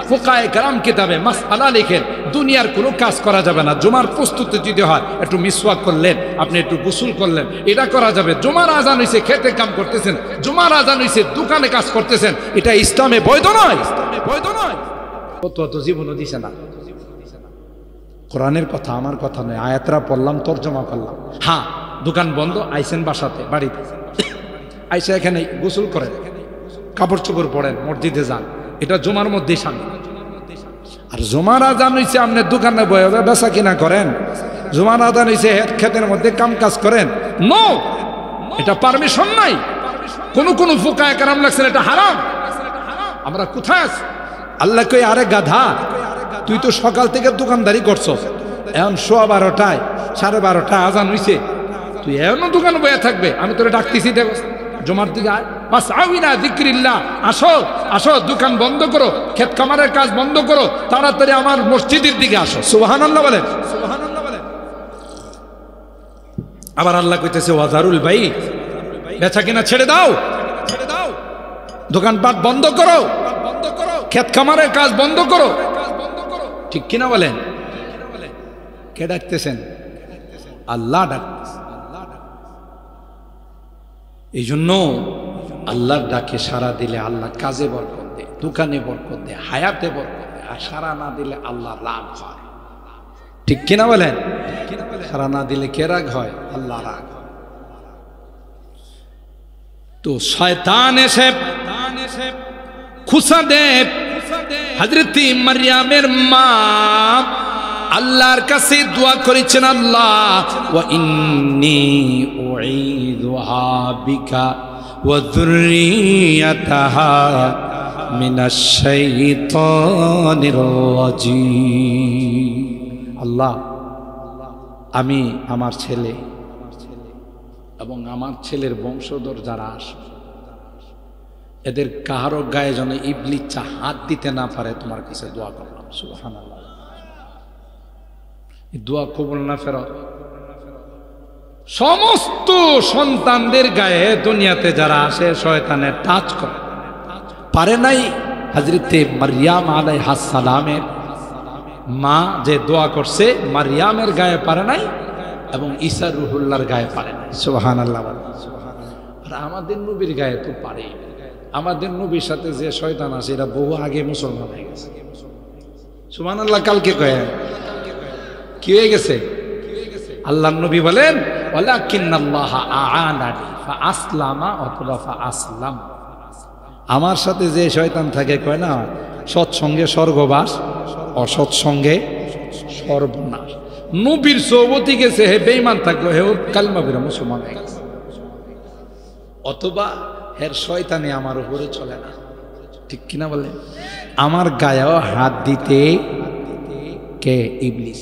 ফুকায়ে কেরাম কিতাবে মাসআলা লিখেন দুনিয়ার কোনো কাজ করা যাবে না। জুমার প্রস্তুতি যদি হয় একটু মিসওয়াক করলেন, আপনি একটু গোসল করলেন, এটা করা যাবে। জুমার আযান হইছে খেতে কাম করতেছেন, জুমার আযান হইছে দোকানে কাজ করতেছেন, এটা ইসলামে বৈধ নয়, বৈধ নয়। কত জীবনও দিছে না। কোরআনের কথা, আমার কথা নয়। আয়াতরা পড়লাম, তর্জমা করলাম। হ্যাঁ, দোকান বন্ধ, আইসেন বাসাতে, বাড়িতে আইসা এখানে গোসল করেন, কাপড় চোপড় পরেন, মসজিদে যান, এটা জুমার মধ্যে শান্তি। আর জুমার আযান হইছে আপনি দোকানে বয়ে বেচা কিনা করেন, জুমার আযান হইছে ক্ষেতের মধ্যে কাম কাজ করেন, নো, এটা পারমিশন নাই। কোন ফুকায়ে কেরাম লাগছেন এটা হারাম। আমরা কোথায় আছি? আল্লাহ কই আরে গাধা, তুই তো সকাল থেকে দোকানদারি করছস, এখন 12:15 12:30 আযান হইছে, তুই এখনো দোকানে বয়ে থাকবে? আমি তোরে ডাকতেছি, দেখো জুমার দিকে আয়, বাস আউইনা যিকরিল্লাহ, আসো আসো, দোকান বন্ধ করো, ক্ষেত খামারের কাজ বন্ধ করো, তাড়াতাড়ি আমার মসজিদের দিকে আসো। সুবহানাল্লাহ বলেন, সুবহানাল্লাহ বলেন। আবার আল্লাহ কইতেছে ওয়াজারুল বাই, বেচা কিনা ছেড়ে দাও, ছেড়ে দাও, দোকানপাট বন্ধ করো, বন্ধ করো, ক্ষেত খামারের কাজ বন্ধ করো। ঠিক কিনা বলেন? কে ডাকতেছেন? আল্লাহ ডাকতেছেন। এই জন্য আল্লাহর ডাকে সাড়া দিলে আল্লাহ কাজে বরকত দেয়, দোকানে বরকত দেয়, হায়াতে বরকত দেয়। আর সাড়া না দিলে আল্লাহ রাগ হয়। ঠিক কিনা বলেন? সাড়া না দিলে কে রাগ হয়? আল্লাহ রাগ হয়। তো শয়তান এসে খুসা দেব হযরত মারইয়ামের মা আল্লাহর কাছে দোয়া করেছেন, আল্লাহ ওয়া ইন্নী উঈযুহা বিকা ওয়া যুররিয়াতাহা মিনাশ শাইতানির রাজিম। আল্লাহ, আমি আমার ছেলে এবং আমার ছেলের বংশধর যারা আসে এদের কাহারও গায়ে যেন ইবলিস হাত দিতে না পারে, তোমার কাছে দোয়া করলাম। সুবহানাল্লাহ। দোয়া কবুল না ফেরত, সমস্ত সন্তানদের গায়ে দুনিয়াতে যারা আসে শয়তানের টাচ করে। পারে নাই হযরতে মারইয়াম আলাইহিস সালামের মা যে দোয়া করছে, মারইয়ামের গায়ে পারে নাই এবং ঈসা রুহুল্লাহর গায়ে পারে নাই। সুবহানাল্লাহ। আর আমাদের নবীর গায়ে তো পারে। আমাদের নবীর সাথে যে শয়তান আছে এরা বহু আগে মুসলমান হয়ে গেছে। সুবহানাল্লাহ। কালকে কয়ে কি হয়ে গেছে? আল্লাহর নবী বলেন ওয়ালাকিন্নাল্লাহা আ'আনানি ফাআসলামা অথবা ফাআসলাম। আমার সাথে যে শয়তান থাকে কয় না, সৎসঙ্গে স্বর্গবাস, অসৎসঙ্গে সর্বনাশ। নবীর সোহবতে গেছে, হে বেঈমান থাকলো, হে কালিমা পড়ে মুসলমান হয়ে গেছে। অথবা হের শয়তানে আমার উপরে চলে না, ঠিক কিনা বলে? আমার গায়েও হাত দিতে কে? ইবলিস।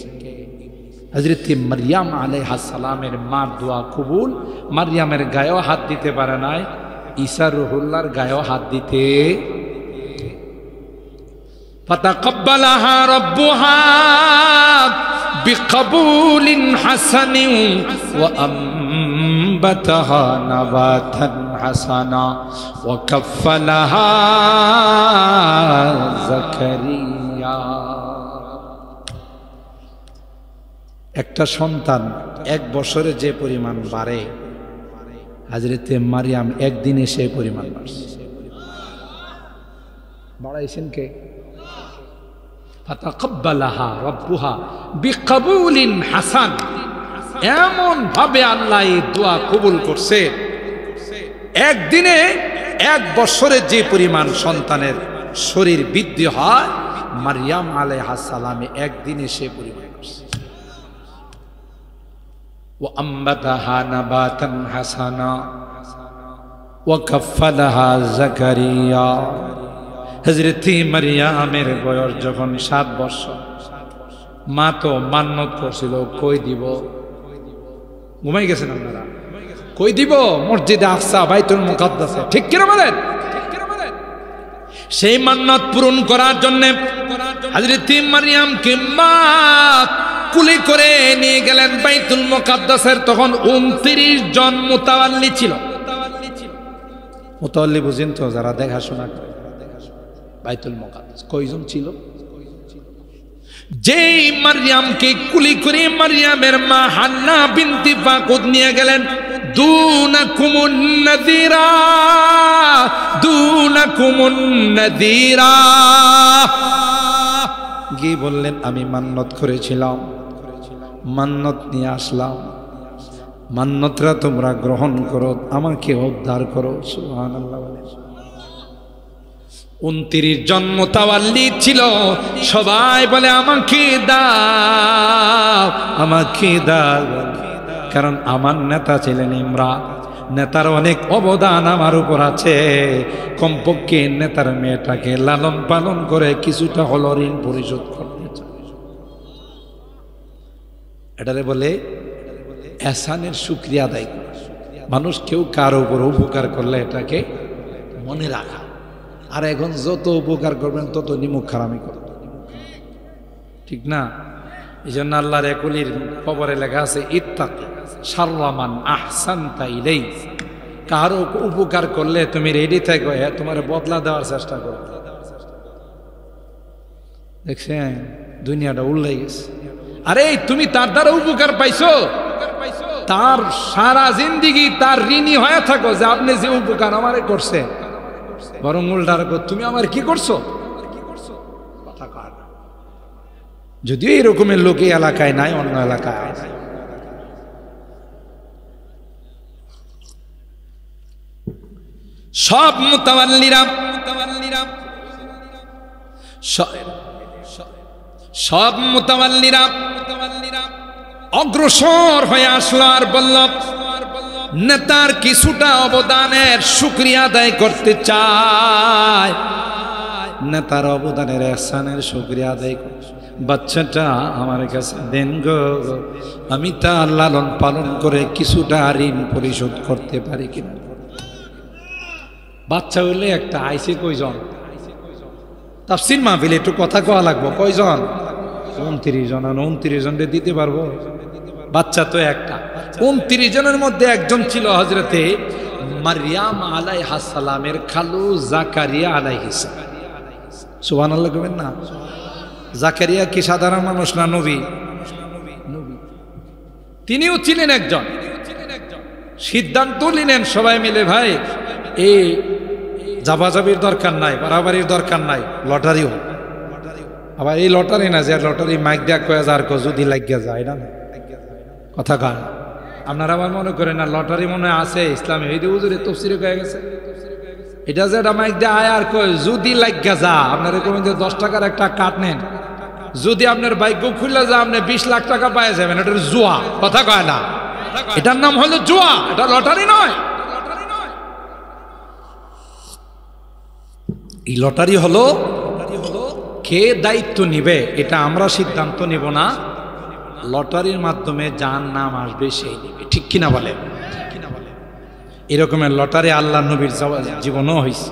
হযরত মারইয়াম আলাইহিস সালামের মার দোয়া কবুল, মারইয়ামের গায়েও হাত দিতে পারে নাই, ঈসা রুহুল্লাহর গায়েও হাত দিতে। ফাতাকাব্বালাহা রাব্বুহা বিকবুলিন হাসানিন ওয়া আমবাতাহা নাবাতান হাসানা ওয়া কাফফালাহা যাকারিয়া। একটা সন্তান 1 বছরে যে পরিমাণ বাড়ে, হযরতে মারইয়াম একদিনে সে পরিমাণ বাড়ছে। বাড়াইছেন কে? ফাতাকাব্বালাহা রাব্বুহা বিকবুলিন হাসান। এমন ভাবে আল্লাহ এই দোয়া কবুল করছে, একদিনে 1 বছরে যে পরিমাণ সন্তানের শরীর বৃদ্ধি হয়, মারইয়াম আলাইহিস সালামে একদিনে সে পরিমাণ করছে। ওয়া আমবাতাহা নাবাতান হাসানা ওয়া কাফফালাহা যাকারিয়া। হযরত মারইয়ামের বয়স যখন 7 বছর, মা তো মান্নত করছিল, কই দিব? ঘুমাই গেছেন আপনারা? কই দিব? মসজিদে আকসা, বাইতুল মুকাদ্দাসে, ঠিক কিনা বলেন? সেই মান্নত পূরণ করার জন্য হযরত মারইয়ামকে মা কুলি করে নিয়ে গেলেন বাইতুল মুকাদ্দাসের। তখন 29 জন মুতাওয়াল্লি ছিল। মুতাওয়াল্লি বুঝেন তো, যারা দেখাশোনা করে বাইতুল মুকাদ্দাস। কয়জন ছিল? যেই মারইয়ামকে কুলি করে মারইয়ামের মা হান্না বিনতি ফাকুদ নিয়ে গেলেন, দুনাকুমুন নাযীরা, দুনাকুমুন নাযীরা, গিয়ে বললেন আমি মান্নত করেছিলাম, মান্নত নিয়ে আসলাম, মান্নতরা তোমরা গ্রহণ করো, আমাকে উদ্ধার করো। সুবহানাল্লাহ। 29 জন মুতাওয়াল্লি ছিল, সবাই বলে আমাকে দাও, আমাকে দাও। কারণ আমার নেতা ছিলেন ইমরান, নেতার অনেক অবদান আমার উপর আছে। কমপক্ষে নেতার মেয়েটাকে লালন পালন করে কিছুটা হলো ঋণ পরিশোধ করতে চাই। এটারে বলে এহসানের শুকরিয়া আদায় করা। মানুষ কেউ কারো উপর উপকার করলে এটাকে মনে রাখা। আর এখন যত উপকার করবেন তত নিমুখ খারামি করবেন, ঠিক না? এই জন্য আল্লাহর একুলির খবরে লেখা আছে ইত্তাকি শাররা মান আহসানতা ইলাই। কারো উপকার করলে তুমি রেডি থাকো, তোমার বদলা দেওয়ার চেষ্টা করো। দেখছেন দুনিয়াটা উল্লাই গেছে। আরে তুমি তার দ্বারা উপকার পাইছো, তার সারা জিন্দিগি তার ঋণী হয়ে থাকো যে আপনি যে উপকার আমারে করছে, বরং উল্টার তুমি আমার কি করছো। যদিও এরকমের লোক এই এলাকায় নাই, অন্য এলাকায় আছে। সব মুতাওয়াল্লিরা অগ্রসর হয়ে আসলো আর বলল নেতার কিছুটা অবদানের শুকরিয়া আদায় করতে চায়, নেতার অবদানের এহসানের শুকরিয়া আদায় করতে। বাচ্চাটা আমার কাছে দেন গো, আমি তার লালন পালন করে কিছুটা ঋণ পরিশোধ করতে পারি কিনা। বাচ্চা হইলে একটা আইসে কয়জন? তাফসীর মাহফিলে একটু কথা কওয়া লাগবো। কয়জন? 29 জন। 29 জনকে দিতে পারবো? বাচ্চা তো একটা। 29 জনের মধ্যে একজন ছিল হযরতে মারইয়াম আলাইহিস সালামের খালু জাকারিয়া আলাইহিস সালাম। সুবহানাল্লাহ কইবেন না? জাকারিয়া কি সাধারণ মানুষ না নবী? তিনিও ছিলেন একজন। সিদ্ধান্ত নিলেন সবাই মিলে, ভাই এই জাবাজাবির দরকার নাই, বাড়াবাড়ির দরকার নাই, লটারিও। আবার এই লটারি না যে লটারি মাইক দেয়া কয়ে যার যদি লাগিয়া যায় না কথা কার। আপনারা আবার মনে করেন না লটারি মনে আছে ইসলামে, এই যে হুজুরে তফসিরে কয়ে গেছে এটা যে এটা মাইক দেয়া আয় আর কয় যদি লাগিয়া যা। আপনারা কমেন যে 10 টাকার একটা কাঠ নেন, যদি আপনার ভাগ্য খুলে যা আপনি 20 লাখ টাকা পাওয়া যাবেন, এটা জুয়া। কথা কয় না, এটার নাম হলো জুয়া, এটা লটারি নয়। এই লটারি হলো কে দায়িত্ব নিবে এটা আমরা সিদ্ধান্ত নিব না, লটারির মাধ্যমে যার নাম আসবে সেই নিবে। ঠিক কিনা বলে? এরকমের লটারি আল্লাহ নবীর জীবনও হয়েছে।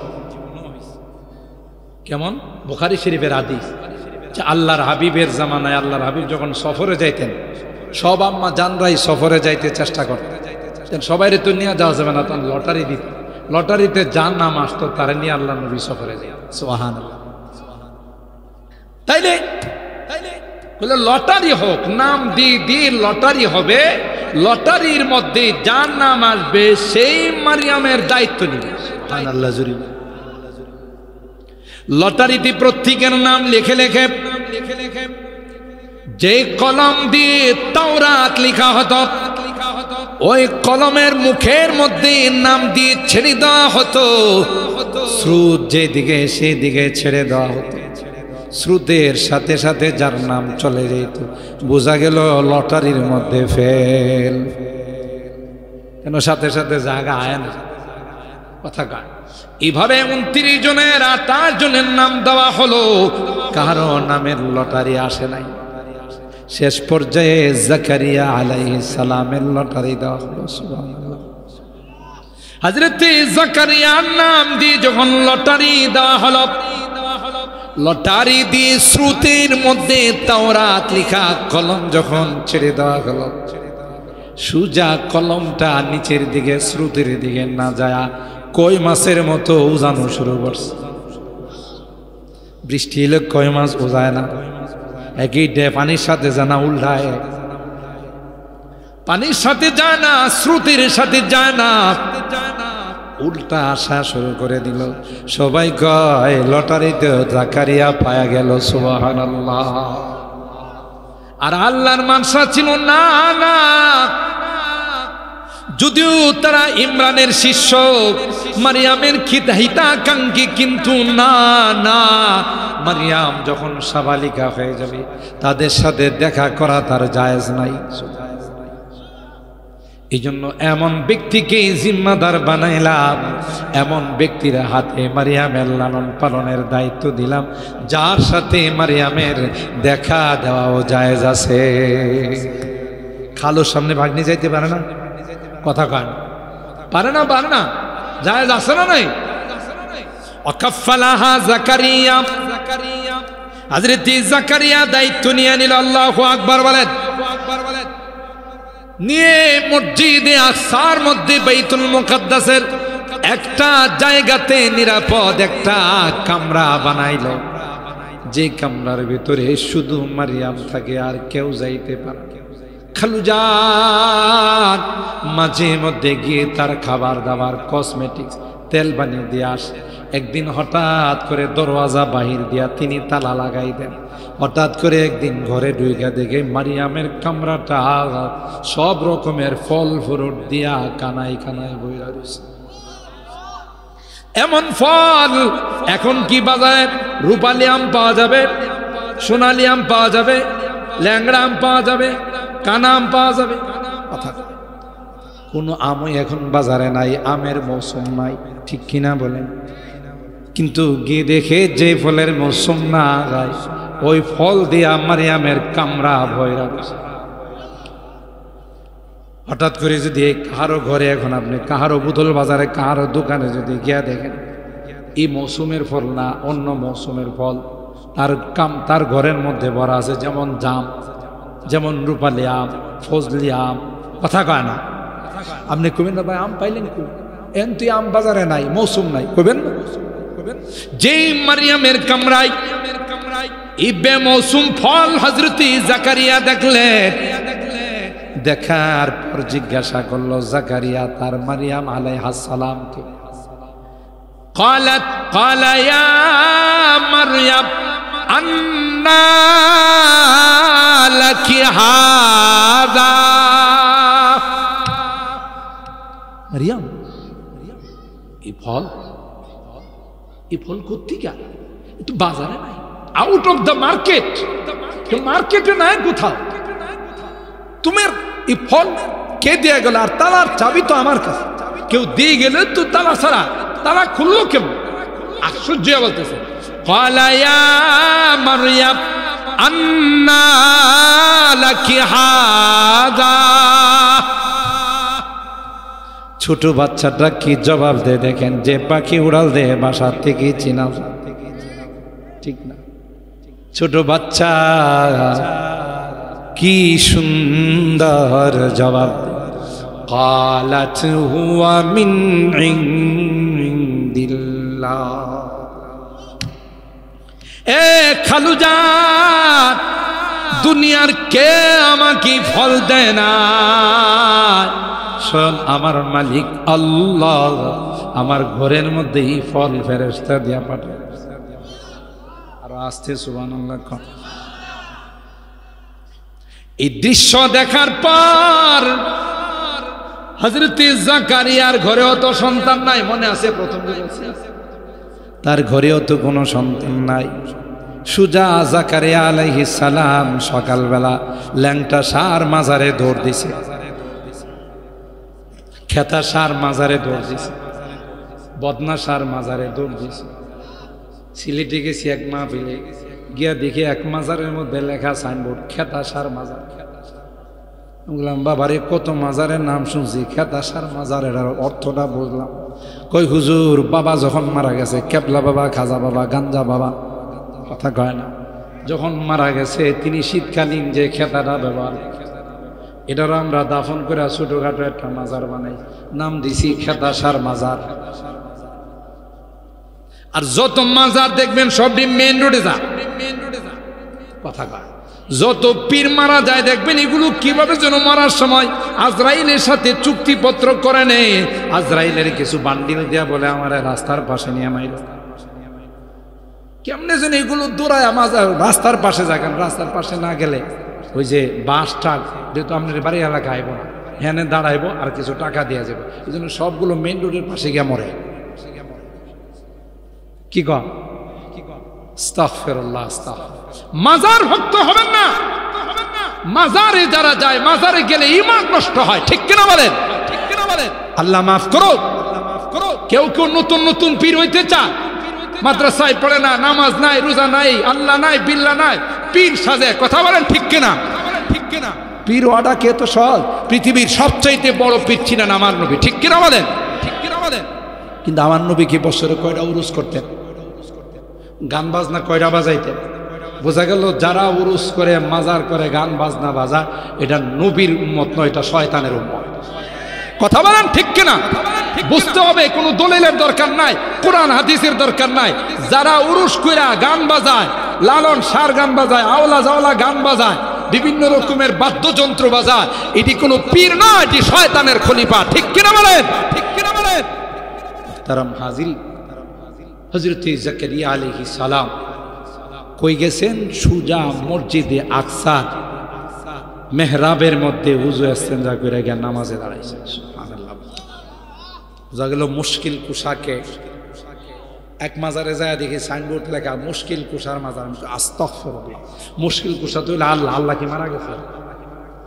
কেমন? বুখারী শরীফের হাদিস যে আল্লাহর হাবিবের জামানায় আল্লাহর হাবিব যখন সফরে যাইতেন, সব আম্মা জানরাই সফরে যাইতে চেষ্টা করতেন। সবাইরে তো নিয়ে যাওয়া যাবে না, তখন লটারি দিত। লটারিতে যার নাম আসতো তারা নিয়ে আল্লাহ নবী সফরে যায়। সুবহানাল্লাহ। তাইলে বলে লটারি হোক, নাম দিয়ে লটারি হবে, লটারির মধ্যে যার নাম আসবে সেই মারিয়ামের দায়িত্ব নিবে। সুবহানাল্লাহ। জুরি লটারিতে প্রত্যেকের নাম লিখে লিখে যে কলম দিয়ে তাওরাত লেখা হতো, ওই কলমের মুখের মধ্যে নাম দিয়ে ছেড়ে দেওয়া হতো। স্রোত যেদিকে সেদিকে ছেড়ে দেওয়া হতো। স্রোতের সাথে সাথে যার নাম চলে যেত বোঝা গেল লটারির মধ্যে ফেল। কেন? সাথে সাথে জায়গা আয় না। কথা কার? এইভাবে 29 জনের 28 জনের নাম দেওয়া হলো, কারো নামের লটারি আসে নাই। শেষ পর্যায়ে জাকারিয়া আলাইহিস সালামের লটারি দেওয়া হলো। সুবহানাল্লাহ। হযরতে জাকারিয়ার নাম দিয়ে যখন লটারি দেওয়া হলো, লটারি দিয়ে স্রোতের মধ্যে তাওরাত লেখা কলম যখন ছেড়ে দেওয়া হলো, সুজা কলমটা নিচের দিকে স্রোতের দিকে না যায় কই মাছের মতো উজানো শুরু করছে। বৃষ্টি এলে কই মাছ উজায় না, একই ডে পানির সাথে জানা উল্টায়, পানির সাথে যায় না, স্রোতের সাথে যায় না, উল্টা আসা শুরু করে দিল। সবাই কয় লটারিতে জাকারিয়া পায়া গেল। সুবহানাল্লাহ। আর আল্লাহর মানসা ছিল না, না, যদিও তারা ইমরানের শিষ্য, মারিয়ামের হিতাকাঙ্ক্ষী, কিন্তু না না, মারিয়াম যখন সাবালিকা হয়ে যাবে তাদের সাথে দেখা করা তার জায়েজ নাই। এই জন্য এমন ব্যক্তিকে জিম্মাদার বানাইলাম, এমন ব্যক্তির হাতে মারিয়ামের লালন পালনের দায়িত্ব দিলাম, যার সাথে মারিয়ামের দেখা দেওয়াও জায়েজ আছে। খালুর সামনে ভাগ্নি যাইতে পারে না? কথা কান পারে না? পারে না? জায়েজ আছে না নাই? ওয়াকাফালাহা জাকারিয়া, হযরত জাকারিয়া দায়িত্ব নিয়ে নিল। আল্লাহু আকবার বলেন। নিয়ে মসজিদে আকসার মধ্যে বাইতুল মুকাদ্দাসের একটা জায়গাতে নিরাপদ একটা কামরা বানাইল, যে কামরার ভিতরে শুধু মারিয়াম থাকে, আর কেউ যাইতে পারে। খালুজান মাঝে মধ্যে গিয়ে তার খাবার দাবার, কসমেটিক্স, তেল বানিয়ে দিয়ে আসে। একদিন হঠাৎ করে দরওয়াজা বাহির দিয়া তিনি তালা লাগাই দেন। হঠাৎ করে একদিন ঘরে ঢুইকা দেখে মারিয়ামের কামরাটা সব রকমের ফল ফ্রুট দিয়া কানায় কানায় বইরা রয়েছে। এমন ফল এখন কি বাজারে রূপালি আম পাওয়া যাবে, সোনালি আম পাওয়া যাবে, ল্যাংড়া আম পাওয়া যাবে, কানা আম পাওয়া যাবে। কোনো আমই এখন বাজারে নাই, আমের মৌসুম নাই। ঠিক কিনা বলেন? কিন্তু গিয়ে দেখে যে ফলের মৌসুম না যায়, ওই ফল দিয়া মারিয়ামের কামরা ভয়রা। হঠাৎ করে যদি কাহারো ঘরে এখন আপনি কাহারো বুতল বাজারে কাহারো দোকানে যদি গিয়া দেখেন এই মৌসুমের ফল না অন্য মৌসুমের ফল তার ঘরের মধ্যে ভরা আছে, যেমন জাম, যেমন রূপালি আম, ফজলি আম, কথা কয় না। আপনি কবেন না ভাই আম পাইলেন কই, এন তুই আম বাজারে নাই, মৌসুম নাই, কবেন না? যেই মারিয়ামের কামরায় এই বেমৌসুম ফল হযরতে জাকারিয়া দেখলেন, দেখার পর জিজ্ঞাসা করলো জাকারিয়া তার মারিয়াম আলাইহিস সালামকে, قال يا مريم أنى لك هذا। মারিয়াম এই ফল কোত্থেকে? একটু বাজারে নাই, আউট অফ দ্য মার্কেট, মার্কেটে নাই কোথাও। তোমার এই ফল কে দিয়ে গেল? আর তালার চাবি তো আমার কাছে, কেউ দিয়ে গেলে তো তালা ছাড়া, তালা খুললো কেমন? আশ্চর্য বলতেছে, قال يا مريم أنى لك هذا। ছোট বাচ্চাটা কি জবাব দেয় দেখেন, যে পাখি উড়াল দেয় বাসার থেকে চিনা, ঠিক না? ছোট বাচ্চা কি সুন্দর জবাব দেয়, قالت هو من عند الله। এ খালুজান, দুনিয়ার কে আমাকে ফল দেয় না, স্বয়ং আমার মালিক আল্লাহ আমার ঘরের মধ্যে এই ফল ফেরেশতা দিয়া পাঠায়। আর আস্তে সুবহানাল্লাহ। এই দৃশ্য দেখার পর হযরতে জাকারিয়ার ঘরেও তো সন্তান নাই, মনে আছে প্রথম যে বলছি, তার ঘরেও তো কোনো সন্তান নাই। সুজা জাকারিয়া আলাইহিস সালাম সকালবেলা ল্যাংটা সার মাজারে দৌড় দিছে, খেতা সার মাজারে দৌড় দিছে, বদনা সার মাজারে দৌড় দিছে। সিলেটে গেছি এক মাহফিলে, গিয়া দেখি এক মাজারের মধ্যে লেখা সাইনবোর্ড খেতা সার মাজার। বললাম বাবারে কত মাজারের নাম শুনছি, খেতা সার মাজারের অর্থটা বুঝলাম। কই হুজুর, বাবা যখন মারা গেছে, কেবলা বাবা, খাজা বাবা, গাঞ্জা বাবা, কথা কয় না, যখন মারা গেছে তিনি শীতকালীন যে খেতাটা ব্যবহার, এটারও আমরা দাফন করে ছোটখাটো একটা মাজার বানাই, নাম দিছি খেতা সার মাজার। আর যত মাজার দেখবেন সবটি মেন রোডে যা, কথা কয়। যত পীর মারা যায় দেখবেন এগুলো কিভাবে যেন মারার সময় আজরাইলের সাথে চুক্তিপত্র করে নেই, আজরাইলের কিছু বান্ডিল দেয়া বলে আমার রাস্তার পাশে নিয়ে মাইল, কেমনে যেন এগুলো দৌড়ায় মাজার রাস্তার পাশে যাবেন, রাস্তার পাশে না গেলে ওই যে বাস টাক, যেহেতু আপনার বাড়ি এলাকা আইব না, হ্যাঁ দাঁড়াইবো আর কিছু টাকা দেওয়া যাবে, এই জন্য সবগুলো মেন রোডের পাশে গিয়ে মরে। কি কন? আস্তাগফিরুল্লাহ, মাজার ভক্ত হবেন না। মাজারে যারা যায়, মাজারে গেলে ঈমান নষ্ট হয়, ঠিক কিনা বলেন? আল্লাহ মাফ করো। কেউ কেউ নতুন নতুন পীর হইতে চায়, মাদ্রাসায় পড়ে না, নামাজ নাই, রোজা নাই, আল্লাহ নাই, বিল্লাহ নাই, পীর সাজে, কথা বলেন ঠিক কিনা? পীর ওয়াডা কে তো সহজ, পৃথিবীর সবচাইতে বড় পীর ছিলেন আমার নবী, ঠিক কিনা বলেন? কিন্তু আমার নবী কি বছরে কয়টা উরুস করতেন? গান বাজনা কয়টা বাজাইতেন? বোঝা গেল যারা উরুস করে, মাজার করে, গান বাজনা বাজা, এটা নবীর উম্মত নয়, এটা শয়তানের উম্মত। কথা বলেন ঠিক কিনা? বুঝতে হবে কোনো দলিলের দরকার নাই, কোরআন হাদিসের দরকার নাই। যারা উরুস কইরা গান বাজায়, লালন সার গান বাজায়, আওলা জাওলা গান বাজায়, বিভিন্ন রকমের বাদ্যযন্ত্র বাজায়, এটি কোনো পীর নয়, এটি শয়তানের খলিফা, ঠিক কিনা বলেন? তারাম হাজির, হযরত জাকারিয়া আলাইহিস সালাম কই গেছেন? সুজা মসজিদে আকসার মেহরাবের মধ্যে ওযু ইস্তেঞ্জা করে গিয়ে নামাজে দাঁড়াইছেন। সুবহানাল্লাহ। বোঝা গেল মুশকিল কুশাকে এক মাজারে যায় দেখি সাইনবোর্ড লেখা মুশকিল কুশার মাজার। আস্তাগফিরুল্লাহ, মুশকিল কুশা তো আল্লাহ, আল্লাহ কি মারা গেছে?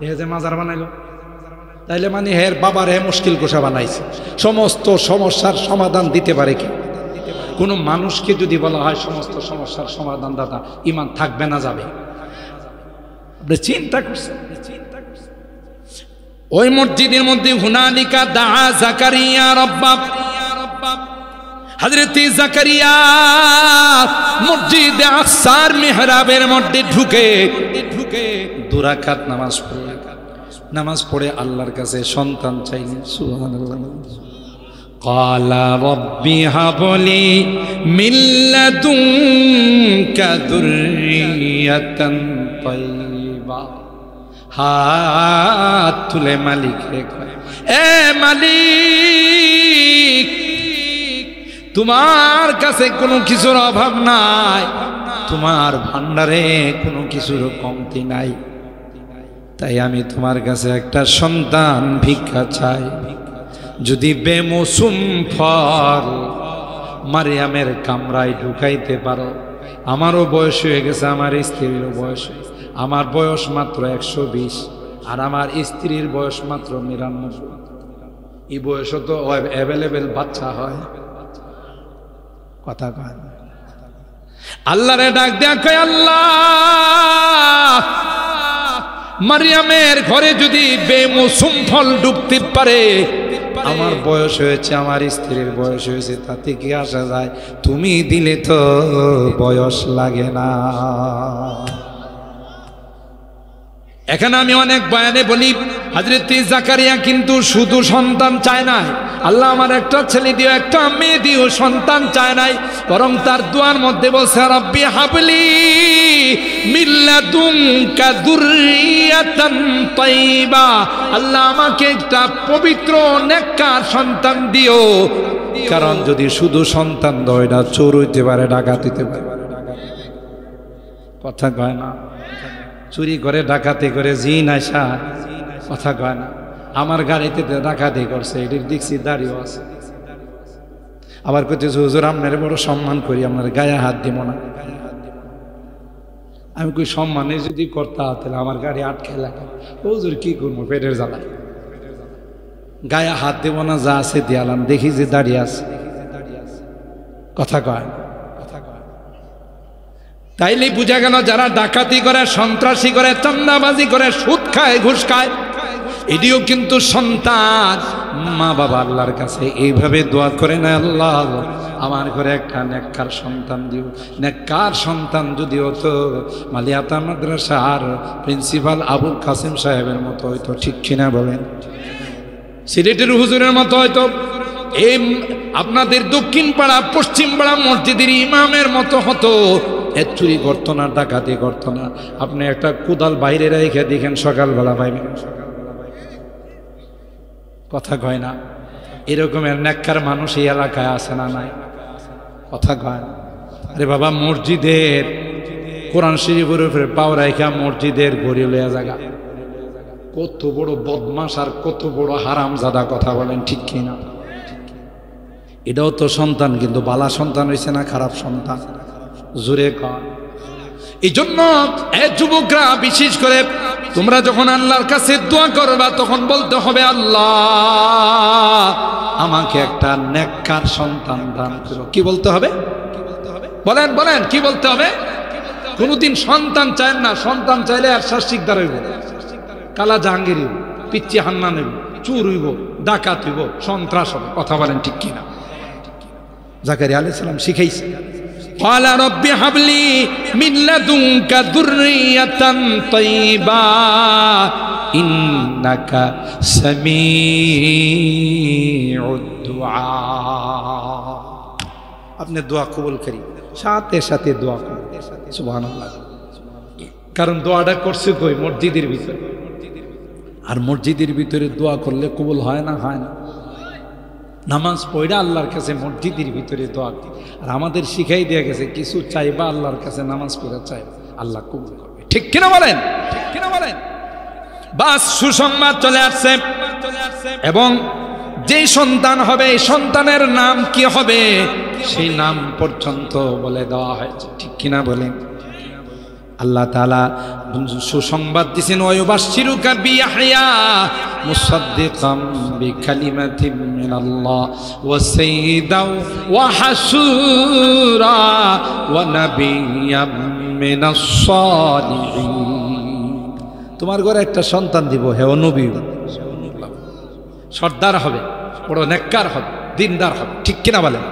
এ যে মাজার বানাইলো, তাইলে মানে হের বাবার হে মুশকিল কুশা বানাইছে, সমস্ত সমস্যার সমাধান দিতে পারে কি? কোনো মানুষকে যদি বলা হয় সমস্ত সমস্যার সমাধানদাতা, ঈমান থাকবে না যাবে? আপনি চিন্তা করছেন? ওই মসজিদের মধ্যে হুনালিকা দাআ জাকারিয়া রাব্বাব, হযরত জাকারিয়া মসজিদে আকসার মিহরাবের মধ্যে ঢুকে 2 রাকাত নামাজ পড়ে আল্লাহর কাছে সন্তান চাইলেন। সুবহানাল্লাহ। ক্বালা রাব্বি হাবলি মিন লাদুনকা যুররিয়াতান তাইয়্যিবা। হাত তুলে মালিক রে কয়, এ মালিক, তোমার কাছে কোনো কিছুর অভাব নাই, তোমার ভান্ডারে কোনো কিছুর কমতি নাই, তাই আমি তোমার কাছে একটা সন্তান ভিক্ষা চাই। যদি বেমৌসুম ফল মারিয়ামের কামরায় ঢুকাইতে পারো। আমারও বয়স হয়ে গেছে, আমার স্ত্রীরও বয়স, আমার বয়স মাত্র 120 আর আমার স্ত্রীর বয়স মাত্র 99। এই বয়সে তো অ্যাভেলেবেল বাচ্চা হয়। কথা কয় না। আল্লাহরে ডাক দেয়া কয়, আল্লাহ, মারিয়ামের ঘরে যদি বেমৌসুম ফল ঢুকতে পারে, আমার বয়স হয়েছে, আমার স্ত্রীর বয়স হয়েছে, তাতে কি আসা যায়? তুমি দিলে তো বয়স লাগে না। এখানে আমি অনেক বয়ানে বলি, হযরত জাকারিয়া কিন্তু শুধু সন্তান চায় নাই, আল্লাহ আমার একটা ছেলে দিও, একটা মেয়ে দিও, সন্তান চায় নাই, বরং তার দোয়ার মধ্যে বলছে, রাব্বি হাবলি মিন লাদুনকা যুররিয়াতান তাইয়্যিবা। আল্লাহ আমাকে একটা পবিত্র নেককার সন্তান দিও। কারণ যদি শুধু সন্তান দাও, এটা চোর হইতে পারে, ডাকাত হইতে পারে। কথা কয় না। চুরি করে, ডাকাতি করে, জিন আইসা, কথা কয় না। আমার গাড়িতে ডাকাতি করছে, এটির দেখছি দাড়িও আছে। আবার কইতেছে, হুজুর আপনার বড় সম্মান করি, আপনার গায়ে হাত দিব না। আমি কই সম্মানে যদি করতে তাহলে আমার গাড়ি আটকে লাগে। হুজুর কি করবো, পেটের জ্বালা, গায়ে হাত দেব না, যা আছে দিয়ালাম, দেখি যে দাঁড়িয়ে আছে। কথা কয়। তাইলে বুঝা গেল, যারা ডাকাতি করে, সন্ত্রাসী করে, চাঁদাবাজি করে, সুদ খায়, ঘুষ খায়, এটিও কিন্তু সন্তান। মা বাবা আল্লাহর কাছে এইভাবে দোয়া করে না, আল্লাহ আমার ঘরে একটা নেককার সন্তান দিও। নেককার সন্তান যদি হতো মালিয়াতা মাদ্রাসার প্রিন্সিপাল আবুল কাসেম সাহেবের মতো হয়তো, ঠিক কিনা বলেন? সিলেটের হুজুরের মতো হয়তো, এই আপনাদের দক্ষিণ পাড়া পশ্চিম পাড়া মসজিদের ইমামের মতো হতো। এর চুরি করতো না, ডাকাতি করতো না। আপনি একটা কোদাল বাইরে রেখে দেখেন, সকালবেলা পাইবেন। কথা কয় না। এরকমের নেককার মানুষ এই এলাকায় আছে না নাই? কথা কয় না। আরে বাবা, মসজিদের কোরআন শরীফের উপরে পাও রাখা মসজিদের গড়ি লইয়া জায়গা, কত বড় বদমাশ আর কত বড় হারামজাদা, কথা বলেন ঠিক কিনা? এটাও তো সন্তান, কিন্তু বালা সন্তান হয়েছে না খারাপ সন্তান? জোরে কর। এই জন্য যুবকরা বিশেষ করে তোমরা যখন আল্লাহর কাছে দোয়া করবা, তখন বলতে হবে, আল্লাহ আমাকে একটা নেককার সন্তান দান করো। কি বলতে হবে? বলেন বলেন, কি বলতে হবে? কোনদিন সন্তান চায় না। সন্তান চাইলে আর শাসিকদার হইব, কালা জাহাঙ্গীর হইব, পিচ্ছি হান্নান হইব, চুর হইব, ডাকাত হইব, সন্ত্রাস হবে। কথা বলেন ঠিক কিনা? জাকারিয়া আলাইহিস সালাম শিখাইছে, ক্বালা রাব্বি হাবলি মিন লাদুনকা যুররিয়াতান তাইয়্যিবা ইন্নাকা সামিউদ দুআ। আপনি দোয়া কবুল করি, সাথে সাথে দোয়া করেন। সুবহানাল্লাহ। কারণ দোয়াটা করছে কই? মসজিদের ভিতরে। আর মসজিদের ভিতরে দোয়া করলে কবুল হয় না? হয় না। নামাজ পড়া আল্লাহর কাছে মসজিদের ভিতরে দোয়া। আর আমাদের শিখাই দেওয়া গেছে, কিছু চাইবা আল্লাহর কাছে, নামাজ পড়া চাইবা, আল্লাহ কবুল করবে। ঠিক কিনা বলেন? ঠিক কিনা বলেন? বাস, সুসংবাদ চলে আসছে। এবং যেই সন্তান হবে, এই সন্তানের নাম কি হবে সেই নাম পর্যন্ত বলে দেওয়া হয়েছে। ঠিক কিনা বলেন? আল্লাহ তাআলা সুসংবাদ দিয়েছেন, ওয়ায়ুবাশশিরুকা বিয়াহইয়া মুসাদ্দিকাম বিকালিমাতিন মিনাল্লাহ ওয়া সাইয়্যিদাও ওয়া হাসুরা ওয়া নাবিয়্যাম মিনাস সালিহিন। তোমার ঘরে একটা সন্তান দিব, হে নবী, সর্দার হবে, বড় নেককার হবে, দিনদার হবে। ঠিক কিনা বলেন?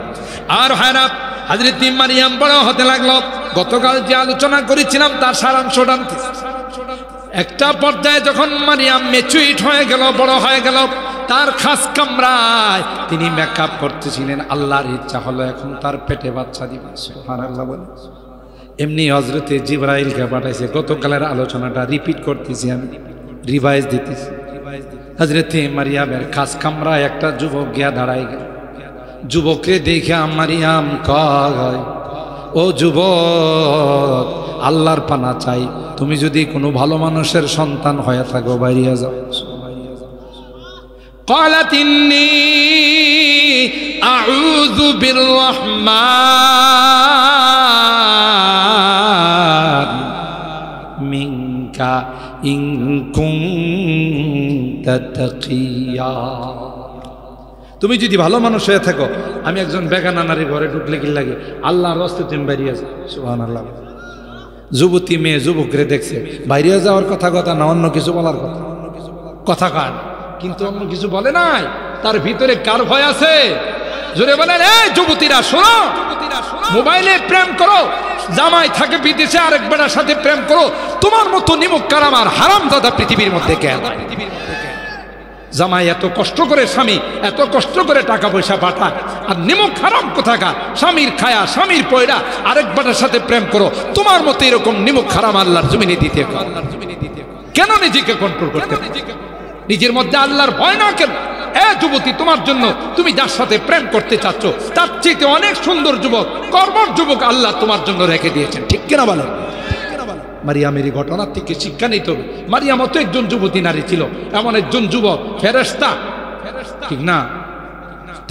আর হায়রা হযরত মারিয়াম বড় হতে লাগলো। গতকাল যে আলোচনা করেছিলাম তার সারাংশ টানতে একটা পর্যায়ে যখন মারিয়াম ম্যাচুরিট হয়ে গেল, বড় হয়ে গেল, তার খাস কামরায় তিনি মেকআপ করতেছিলেন। আল্লাহর ইচ্ছা হলো এখন তার পেটে বাচ্চা দিবে। সুবহানাল্লাহ বলে এমনি হযরতে জিবরাইলকে পাঠাইছে। গতকালের আলোচনাটা রিপিট করতেছি, আমি রিভাইজ দিতেছি। হযরতে মারিয়ামের খাস কামরায় একটা যুবক গিয়া দাঁড়ায় গেল। যুবককে দেখে মারিয়াম কয়, ও যুবক, আল্লাহর পানা চাই, তুমি যদি কোনো ভালো মানুষের সন্তান হয়ে থাকো বাইরে যাও। قالت إني أعوذ بالرحمن منك إن كنت تقيا। তুমি যদি ভালো মানুষ হয়ে থাকো, আমি একজন বেগানা নারীর ঘরে ঢুকলে কি লাগে, আল্লাহর রাস্তে তুমি বাইরে যাও। সুবহানাল্লাহ। যুবতী মেয়ে যুবকরে দেখছে, বাইরে যাওয়ার কথা না অন্য কিছু বলার কথা কান, কিন্তু অন্য কিছু বলে নাই। তার ভিতরে কার ভয় আছে? জোরে বলেন, এই যুবতীরা শোনো, মোবাইলে প্রেম করো, জামাই থাকে বিদেশে আরেক বেটার সাথে প্রেম করো, তোমার মতো নিমুক্কার আমার হারামজাদা পৃথিবীর মধ্যে কেন? জামাই এত কষ্ট করে, স্বামী এত কষ্ট করে টাকা পয়সা পাঠায়, আর নিমক হারাম কোথাকার স্বামীর খায়া স্বামীর পয়রা আরেক বেটার সাথে প্রেম করো, তোমার মতো এরকম নিমক হারাম আল্লাহর জমিনে দিতে কেন? নিজেকে কন্ট্রোল করতে, নিজের মধ্যে আল্লাহর ভয় না কেন? এ যুবতী, তোমার জন্য তুমি যার সাথে প্রেম করতে চাচ্ছ তার চেয়ে অনেক সুন্দর যুবক, কর্মর যুবক আল্লাহ তোমার জন্য রেখে দিয়েছেন। ঠিক কিনা বলেন? মারিয়ামের ঘটনার থেকে শিক্ষা নিতে হবে। মারিয়াম তো একজন যুবতী নারী ছিল, এমন একজন যুবক, ফেরেশতা, ঠিক না?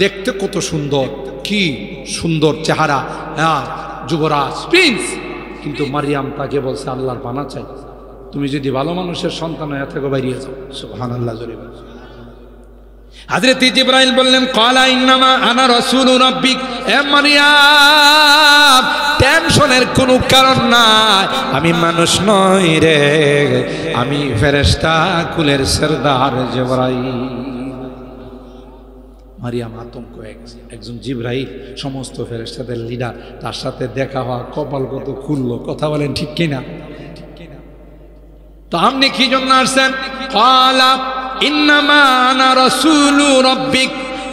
দেখতে কত সুন্দর, কি সুন্দর চেহারা, হ্যাঁ, যুবরাজ, প্রিন্স। কিন্তু মারিয়াম তাকে বলছে আল্লাহর পানা চাই, তুমি যদি ভালো মানুষের সন্তান হয়ে থাকো বাইরে যাও। সুবহানাল্লাহ। জোরে বলেন। হযরত জিবরাইল বললেন, ক্বালা ইন্নামা আনা রাসূলু রাব্বিক। এ মারিয়াম, টেনশনের কোনো কারণ নাই, আমি মানুষ নই রে, আমি ফেরেশতা কুলের সরদার জিবরাইল। মারিয়াম আতঙ্ক হয়ে গেছে। একজন জিবরাইল, সমস্ত ফেরেশতাদের লিডার, তার সাথে দেখা হওয়া, কপাল কত খুললো। কথা বলেন ঠিক কিনা? তো আপনি কি জন্য আসছেন? ক্বালা ইন্নামা আনা রাসূলু রাব্বিক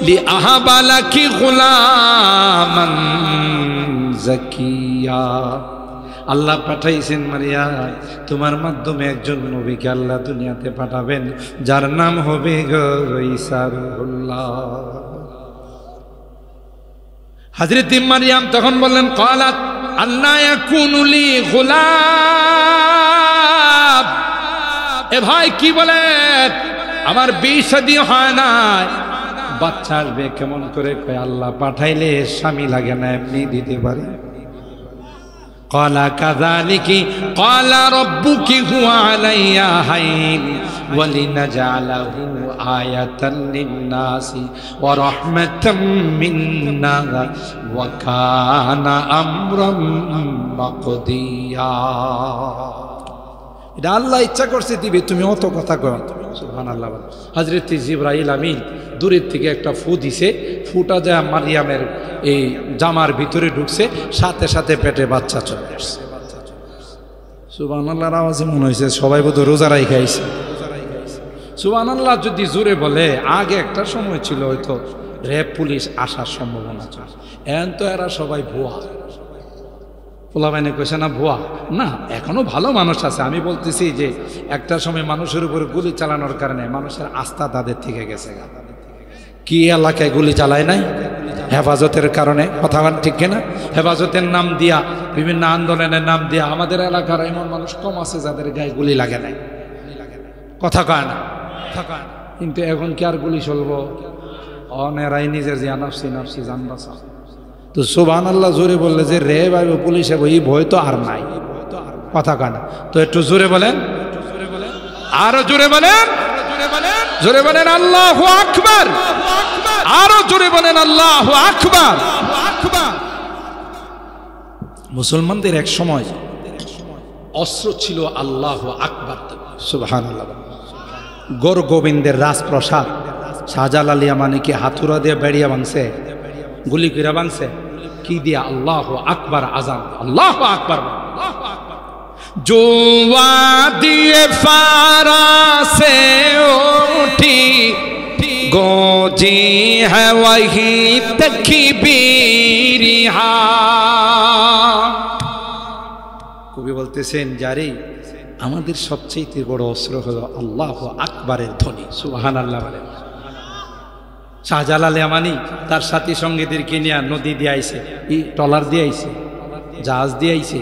লিআহাবা লাকি গুলামান যাকিয়া। আল্লাহ পাঠাইছেন মারিয়াম, তোমার মাধ্যমে একজন নবীকে আল্লাহ দুনিয়াতে পাঠাবেন, যার নাম হবে ঈসা রূহুল্লাহ। হযরত মারিয়াম তখন বললেন, ক্বালাত আন্না ইয়াকুনু লি গুলাম। এ ভাই কি বলেন, আমার বিয়ে শাদী হয় না, বাচ্চা আসবে কেমন করে? কয় আল্লাহ পাঠাইলে স্বামী লাগে না, এমনি দিতে পারে। ক্বালা কাযালিকি ক্বালা রাব্বুকি হুয়া আলাইয়া হাইন ওয়া লিনাজআলাহু আয়াতান লিন-নাসি ওয়া রাহমাতাম মিন্না ওয়া কানা আমরাম মাকদিয়া। এটা আল্লাহ ইচ্ছা করছে দিবে, তুমি অত কথা কও। সুবহানাল্লাহ। হযরত জিবরাইল আমিন দূরের থেকে একটা ফু দিছে, ফুটা যায় মারিয়ামের এই জামার ভিতরে ঢুকছে, সাথে সাথে পেটে বাচ্চা চলে আসছে। সুবহানাল্লাহর আওয়াজে মনে হয়েছে সবাই বোধহয় রোজা রাখা আইছে। সুবহানাল্লাহ যদি জোরে বলে, আগে একটা সময় ছিল হয়তো র্যাব পুলিশ আসার সম্ভাবনা ছিল, এখন তো এরা সবাই ভুয়া। পোলাবাইনে কইছে না ভুয়া না, এখনো ভালো মানুষ আছে। আমি বলতেছি যে একটা সময় মানুষের উপরে গুলি চালানোর কারণে মানুষের আস্থা তাদের থেকে গেছে। কি এলাকায় গুলি চালায় নাই? হেফাজতের কারণে। কথা বলেন ঠিক কিনা? হেফাজতের নাম দিয়া, বিভিন্ন আন্দোলনের নাম দিয়া আমাদের এলাকার এমন মানুষ কম আছে যাদের গায়ে গুলি লাগে নাই। কথা কয় না? কিন্তু এখন কি আর গুলি চলবো? অনেরাই নিজের যে নাফসি নাফসি জান বাঁচা। তো সুবহানাল্লাহ জোরে বললে যে রে ভাই পুলিশ এই ভয় তো আর নাই। কথা কয় না? তো একটু জোরে বলেন, আরো জোরে বলেন, জোরে বলেন আল্লাহু আকবার, আরো জোরে বলেন আল্লাহু আকবার। মুসলমানদের এক সময় অস্ত্র ছিল আল্লাহু আকবার। সুবহানাল্লাহ। গোর গোবিন্দের রাজপ্রসাদ শাহজালাল ইয়ামানিকে হাতুড়া দিয়ে বেড়িয়া ভাঙছে, গুলি করে ভাঙছে। কি দিয়া? আল্লাহু আকবার আজান, আল্লাহু আকবার। जो वादिए फारा से उठी गोजी है वही तकबीरिहा। কবি বলতেছেন, যারে আমাদের সবচেয়ে বড় অস্ত্র হলো আল্লাহু আকবারের ধ্বনি। সুবহানাল্লাহ বলেন। শাহজালাল ইয়ামানি তার সাথী সঙ্গীদেরকে নিয়ে নদী দিয়ে আইছে, ট্রলার দিয়ে আইছে, জাহাজ দিয়ে আইছে,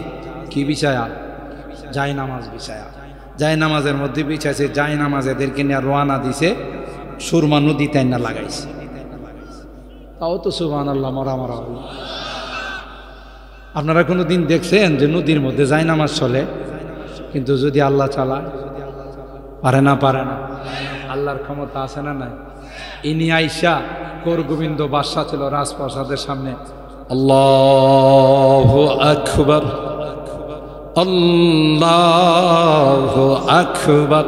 কি বিছায়া? জায় নামাজ বিছায়া। জায় নামাজের মধ্যে বিছাইছে, জায় নামাজ এদেরকে নিয়ে রওনা দিছে, সুরমা নদী তাই না লাগাইছে। তাও তো সুবহানাল্লাহ মরা মরা। আপনারা কোনো দিন দেখছেন যে নদীর মধ্যে জায় নামাজ চলে? কিন্তু যদি আল্লাহ চালায়, পারে না? পারে না। আল্লাহর ক্ষমতা আছে না নাই? ইনি আইসা কোর গোবিন্দ বাদশা ছিল রাজপ্রাসাদের সামনে, আল্লাহু আকবার আল্লাহু আকবার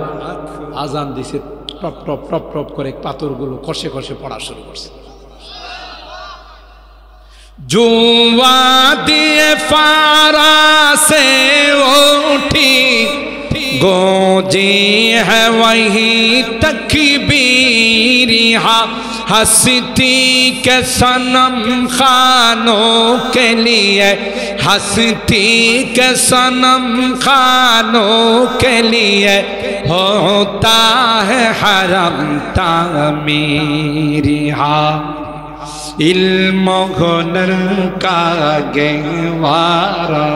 আজান দিছে, টপ টপ টপ টপ করে পাথরগুলো কষে কষে পড়া শুরু করছে। जो वादिए फारा से उठी गोजी है वही तकबीरिहा। हंसती के सनम खानों के लिए, हंसती के सनम खानों के लिए होता है हरम तामीरिहा। इल्म हुनर का गहवारा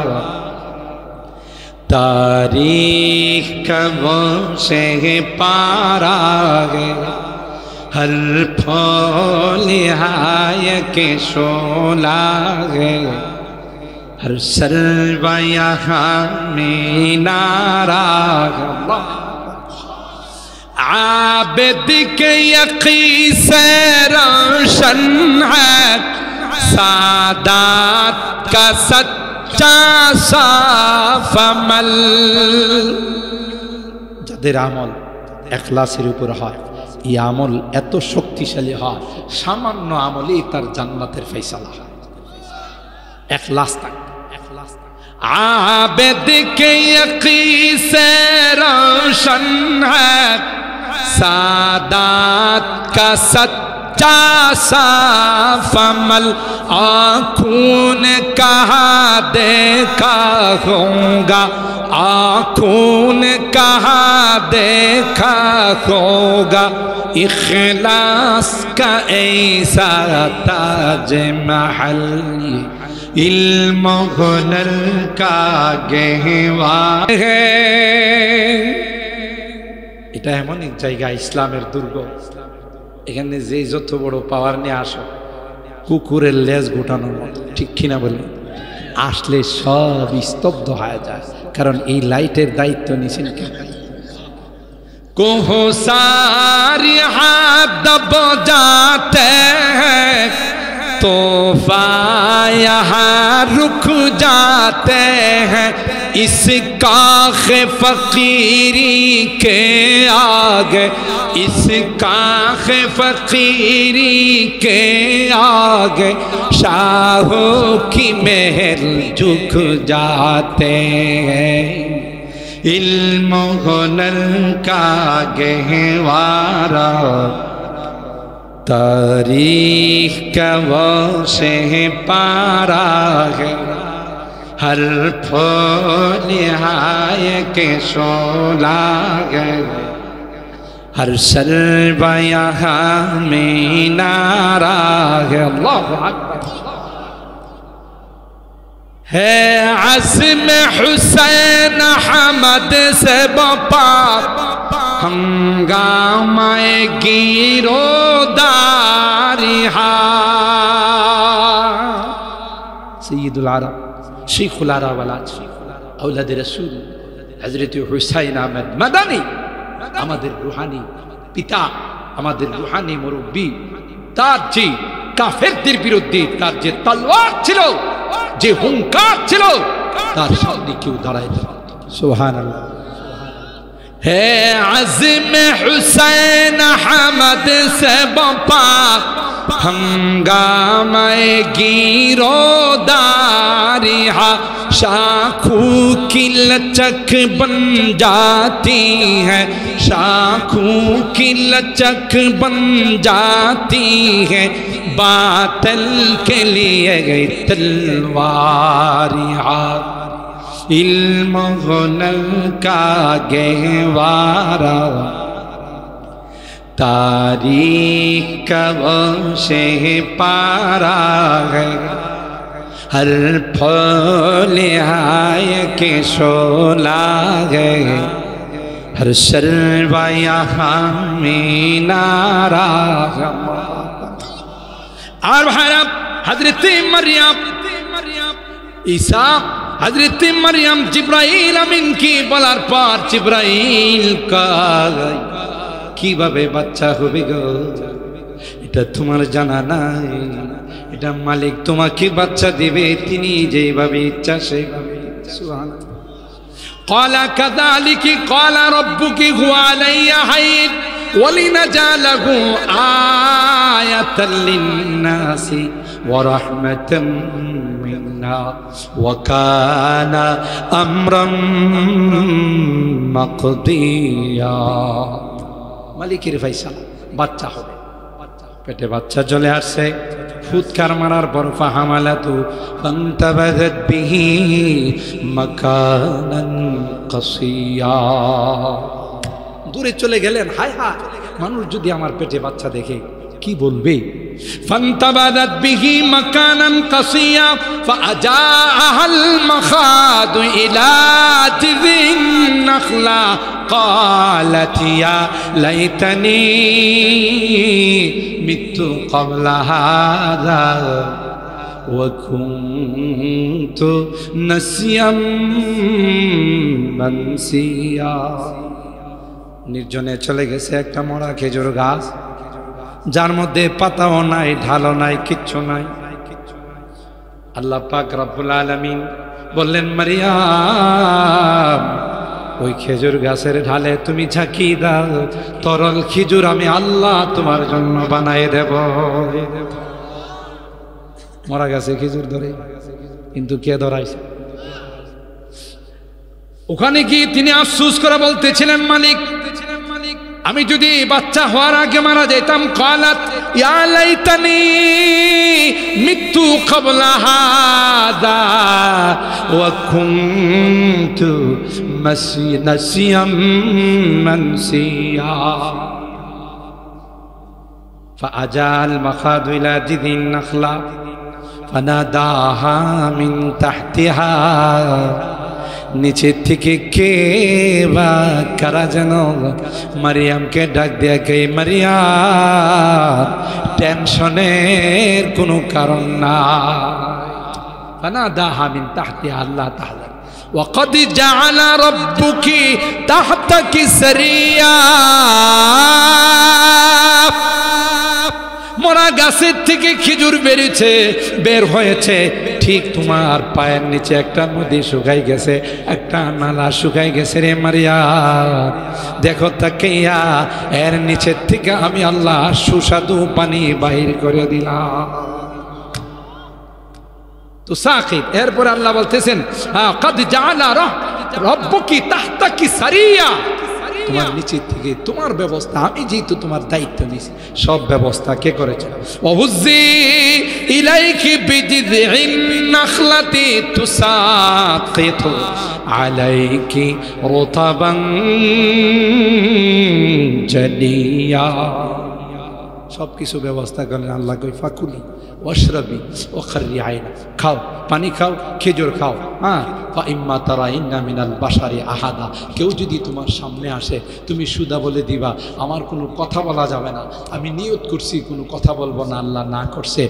तारीख कबों से पारा है। हर फूल हाय के शोला है, हर सर्व यहाँ में नारा है। आबिद के यकी से रोशन है सादात का सच्चा साफ अमल। যাদের আমল ইখলাসের উপর হয়, এই আমল এত শক্তিশালী হয়, সামান্য আমলেই তার জান্নাতের ফয়সালা হয়। ইখলাস থাকে। आबिद के यकी से रोशन है सादात का सच्चा साफ अमल। आँखों ने कहा देखा होगा, आँखों ने कहा देखा होगा इखलास का ऐसा ताज महल। इल्म हुनर का गहवार है। এটা এমন এক জায়গা, ইসলামের দুর্গ। এখানে যে যত বড় পাওয়ার নিয়ে আসো, কুকুরের লেজ গোটানোর মতো, ঠিক কিনা বলে? আসলে সব স্তব্ধ হয়ে যায়, কারণ এই লাইটের দায়িত্ব নিছেন কে? कोहो सारी हाथ दब जाते हैं, तोहफा यहाँ रुक जाते हैं। इस काख फकीरी के आगे, इस काख फकीरी के आगे शाहों की महल झुक जाते हैं। इल्म हुनर का गहवारा तारीख का वो से पारा है। हर फूल हाय के शोला है, हर सर्व यहाँ में नारा है। अल्लाहु अकबर। है अज़्म हुसैन अहमद से बपा हंगामाए गिरोदारिहा। सय्यदुल आरब, शेखुल आरब আলাজ, আওলাদে রাসূল হযরত হুসাইন আহমদ মাদানী, আমাদের রুহানি পিতা, আমাদের রুহানি মুরব্বী। তার যে কাফেরদের বিরুদ্ধে তার যে তলোয়ার ছিল, যে হুঙ্কার ছিল, তার সামনে কেউ দাঁড়াইতে পারত না। সুবহানাল্লাহ। है अज़्म हुसैन हमद से बपा हंगामे गिरोदारिहा शाखों की लचक बन जाती है, शाखों की लचक बन जाती है, बातल के लिए गई तलवारिहा इल्म हुनर का गहवारा तारीख का वशे पारा है, हर फूल आय के शोला है, हर शर्वा यहाँ में नारा। और हजरत मरियम ईसा हजरत मरियम जिब्राइल अमीन की বলার পর জিব্রাইল কয় কিভাবে বাচ্চা হবে গো, এটা তোমার জানা নাই, এটা মালিক তোমাকে বাচ্চা দিবে, তিনি যেভাবে ইচ্ছা সেভাবে। সুবহানাল্লাহ। قال كذلك قال ربك هو علي هين ولنجعله آية للناس ورحمة منا وكان أمرا مقضيا। মালিকের ফয়সালা বাচ্চা হবে, পেটে বাচ্চা চলে আসছে, ফুৎকার মারার পর ফাহামালাতু ফান্তাবাযাত বিহি মাকানান কাসিয়া, দূরে চলে গেলেন। হায় হায়, মানুষ যদি আমার পেটে বাচ্চা দেখে কি বলবে। فانتبذت به مكانا قصيا فأجاءها المخاض إلى جذع النخلة قالت يا ليتني مت قبل هذا وكنت نسيا منسيا। নির্জনে চলে গেছে একটা মরা খেজুর গাছ, যার মধ্যে পাতাও নাই, ঢালও নাই, কিচ্ছু নাই। আল্লাহ পাক রব্বুল আলামিন বললেন, মারিয়াম ওই খেজুর গাছের ঢালে তুমি ঝাঁকি দাও, তরল খেজুর আমি আল্লাহ তোমার জন্য বানায় দেব। মরা গাছে খেজুর ধরে, কিন্তু কে ধরাইছে? ওখানে কি তিনি আফসোস করে বলতেছিলেন, মালিক আমি যদি বাচ্চা হওয়ার আগে মারা যেতাম। কালাত ইয়া লাইতানি মিতু ক্বাবলা হাদা ওয়া কুনতু নাসিয়াম মানসিয়া। فأجاء المخاض إلى جذع النخلة فناداها من تحتها, নিচের থেকে কে বা কারা যেন মারিয়ামকে ডাক দেয়া, কে মারিয়াম টেনশনের কোনো কারণ না। ফানাদাহা মিন তাহতিহা আল্লাহ তাআলা ওয়াকাদ জাআলা রাব্বুকি তাহতাকি সারিয়া। মরা গাছের থেকে খেজুর বেরিয়েছে, বের হয়েছে, ঠিক তোমার পায়ের নিচে একটা নদী শুকাই গেছে, একটা নালা শুকাই গেছে রে মারিয়াম। দেখো তাকিয়া, এর নিচের থেকে আমি আল্লাহ সুস্বাদু পানি বাহির করে দিলাম। তো সাকিব, এরপর আল্লাহ বলতেছেন, কাদ জাআলা রাব্বুকি তাহতাকি সারিয়া, তোমার নিচে থেকে তোমার ব্যবস্থা, আমি যেহেতু তোমার দায়িত্ব নিয়েছি, সব ব্যবস্থা কে করেছে। ওহুজি ইলাইকি বিজিযিন নাখলাতি তুসাকিতু আলাইকি রুতাবান জানিয়া। সব কিছু ব্যবস্থা করলেন আল্লাহ। কই ফাকুলি ওয়াশরাবি ওয়াখরি আইনা, খাও, পানি খাও, খেজুর খাও। হ্যাঁ, ফাইম্মা তারাইন্না মিনাল বাশারি আহাদা, কেউ যদি তোমার সামনে আসে তুমি সুদা বলে দিবা, আমার কোনো কথা বলা যাবে না, আমি নিয়ত করছি কোনো কথা বলবো না, আল্লাহ না করছে।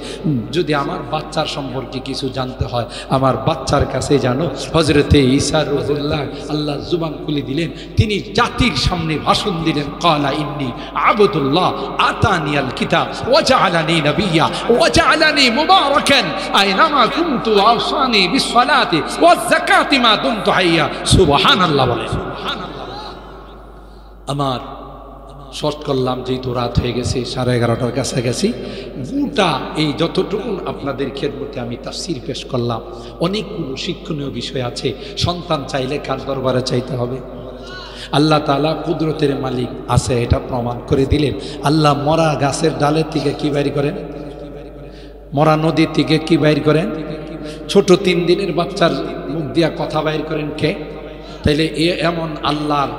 যদি আমার বাচ্চার সম্পর্কে কিছু জানতে হয়, আমার বাচ্চার কাছে জানো। হযরতে ঈসা রূহুল্লাহ আল্লাহ জুবান খুলে দিলেন, তিনি জাতির সামনে ভাষণ দিলেন, ক্বালা ইন্নী আবদুল্লাহ আতানিয়াল কিতাব ওয়া জাআলানি নাবিয়্যা ওয়া জাআলানি মুবারাকান আইনামা কুনতু ওয়া আওসানি বিসসালাতি ওয়াজ যাকাতি মা দুমতু হাইয়া। সুবহানাল্লাহ বলেন। আমার শর্ট করলাম, যেহেতু রাত হয়ে গেছে 11:30টার কাছাকাছি, গোটা এই যতটুকু আপনাদের খেদমতে আমি তাফসীর পেশ করলাম, অনেকগুলো শিক্ষণীয় বিষয় আছে। সন্তান চাইলে কার দরবারে চাইতে হবে? আল্লাহ তাআলা কুদরতের মালিক আছে, এটা প্রমাণ করে দিলেন। আল্লাহ মরা গাছের ডালের থেকে কি বাইর করেন? মরা নদীর থেকে কি বাইর করেন? ছোট 3 দিনের বাচ্চার মুখ দিয়া কথা বাইর করেন কে? তাইলে এমন আল্লাহর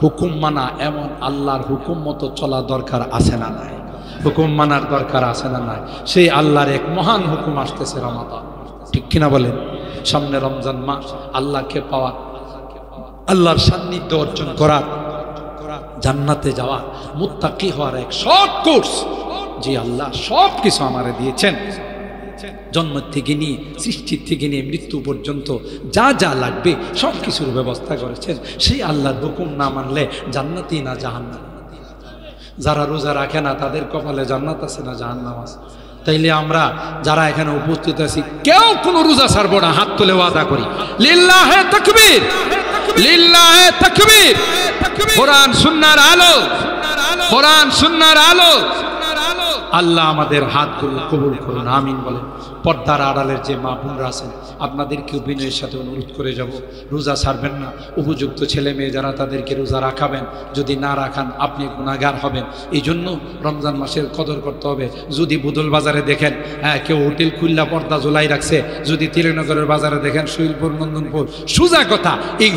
হুকুম মানা, এমন আল্লাহর হুকুম মতো চলা দরকার আছে না নাই? হুকুম মানার দরকার আছে না নাই? সেই আল্লাহর এক মহান হুকুম আসতেছে রমাদান, ঠিক কিনা বলেন? সামনে রমজান মাস, আল্লাহকে পাওয়া, আল্লাহর সান্নিধ্য অর্জন করার, জান্নাতে যাওয়া, মুত্তাকি হওয়ার এক শর্ট কোর্স যে আল্লাহ সব কিছু আমারে দিয়েছেন। জন্ম থেকে নিয়ে, সৃষ্টির থেকে নিয়ে মৃত্যু পর্যন্ত যা যা লাগবে সব কিছুর ব্যবস্থা করেছেন। সেই আল্লাহর হুকুম না মানলে জান্নাতি না জাহান্নাম? যারা রোজা রাখে না তাদের কপালে জান্নাত আছে না জাহান্নাম আছে? তাইলে আমরা যারা এখানে উপস্থিত আছি কেউ কোনো রোজা ছাড়বো না, হাত তুলে ওয়াদা করি। লিল্লাহে তাকবীর, লিল্লাহে তাকবীর। কোরআন সুন্নাহর আলো, কোরআন সুন্নাহর আলো। আল্লাহ আমাদের হাতগুলো কবুল করুন, আমিন বলেন। পর্দার আড়ালের যে মা বোনরা আছেন, আপনাদেরকে বিনয়ের সাথে অনুরোধ করে যাব, রোজা ছাড়বেন না। উপযুক্ত ছেলে মেয়ে যারা, তাদেরকে রোজা রাখাবেন। যদি না রাখান আপনি গুনাহগার হবেন। এই জন্য রমজান মাসের কদর করতে হবে। যদি বুদল বাজারে দেখেন কেউ হোটেল খুললা পর্দা ঝোলাই রাখছে, যদি তিলেনগরের বাজারে দেখেন, শৈলপুর, নন্দনপুর, সোজা কথা এই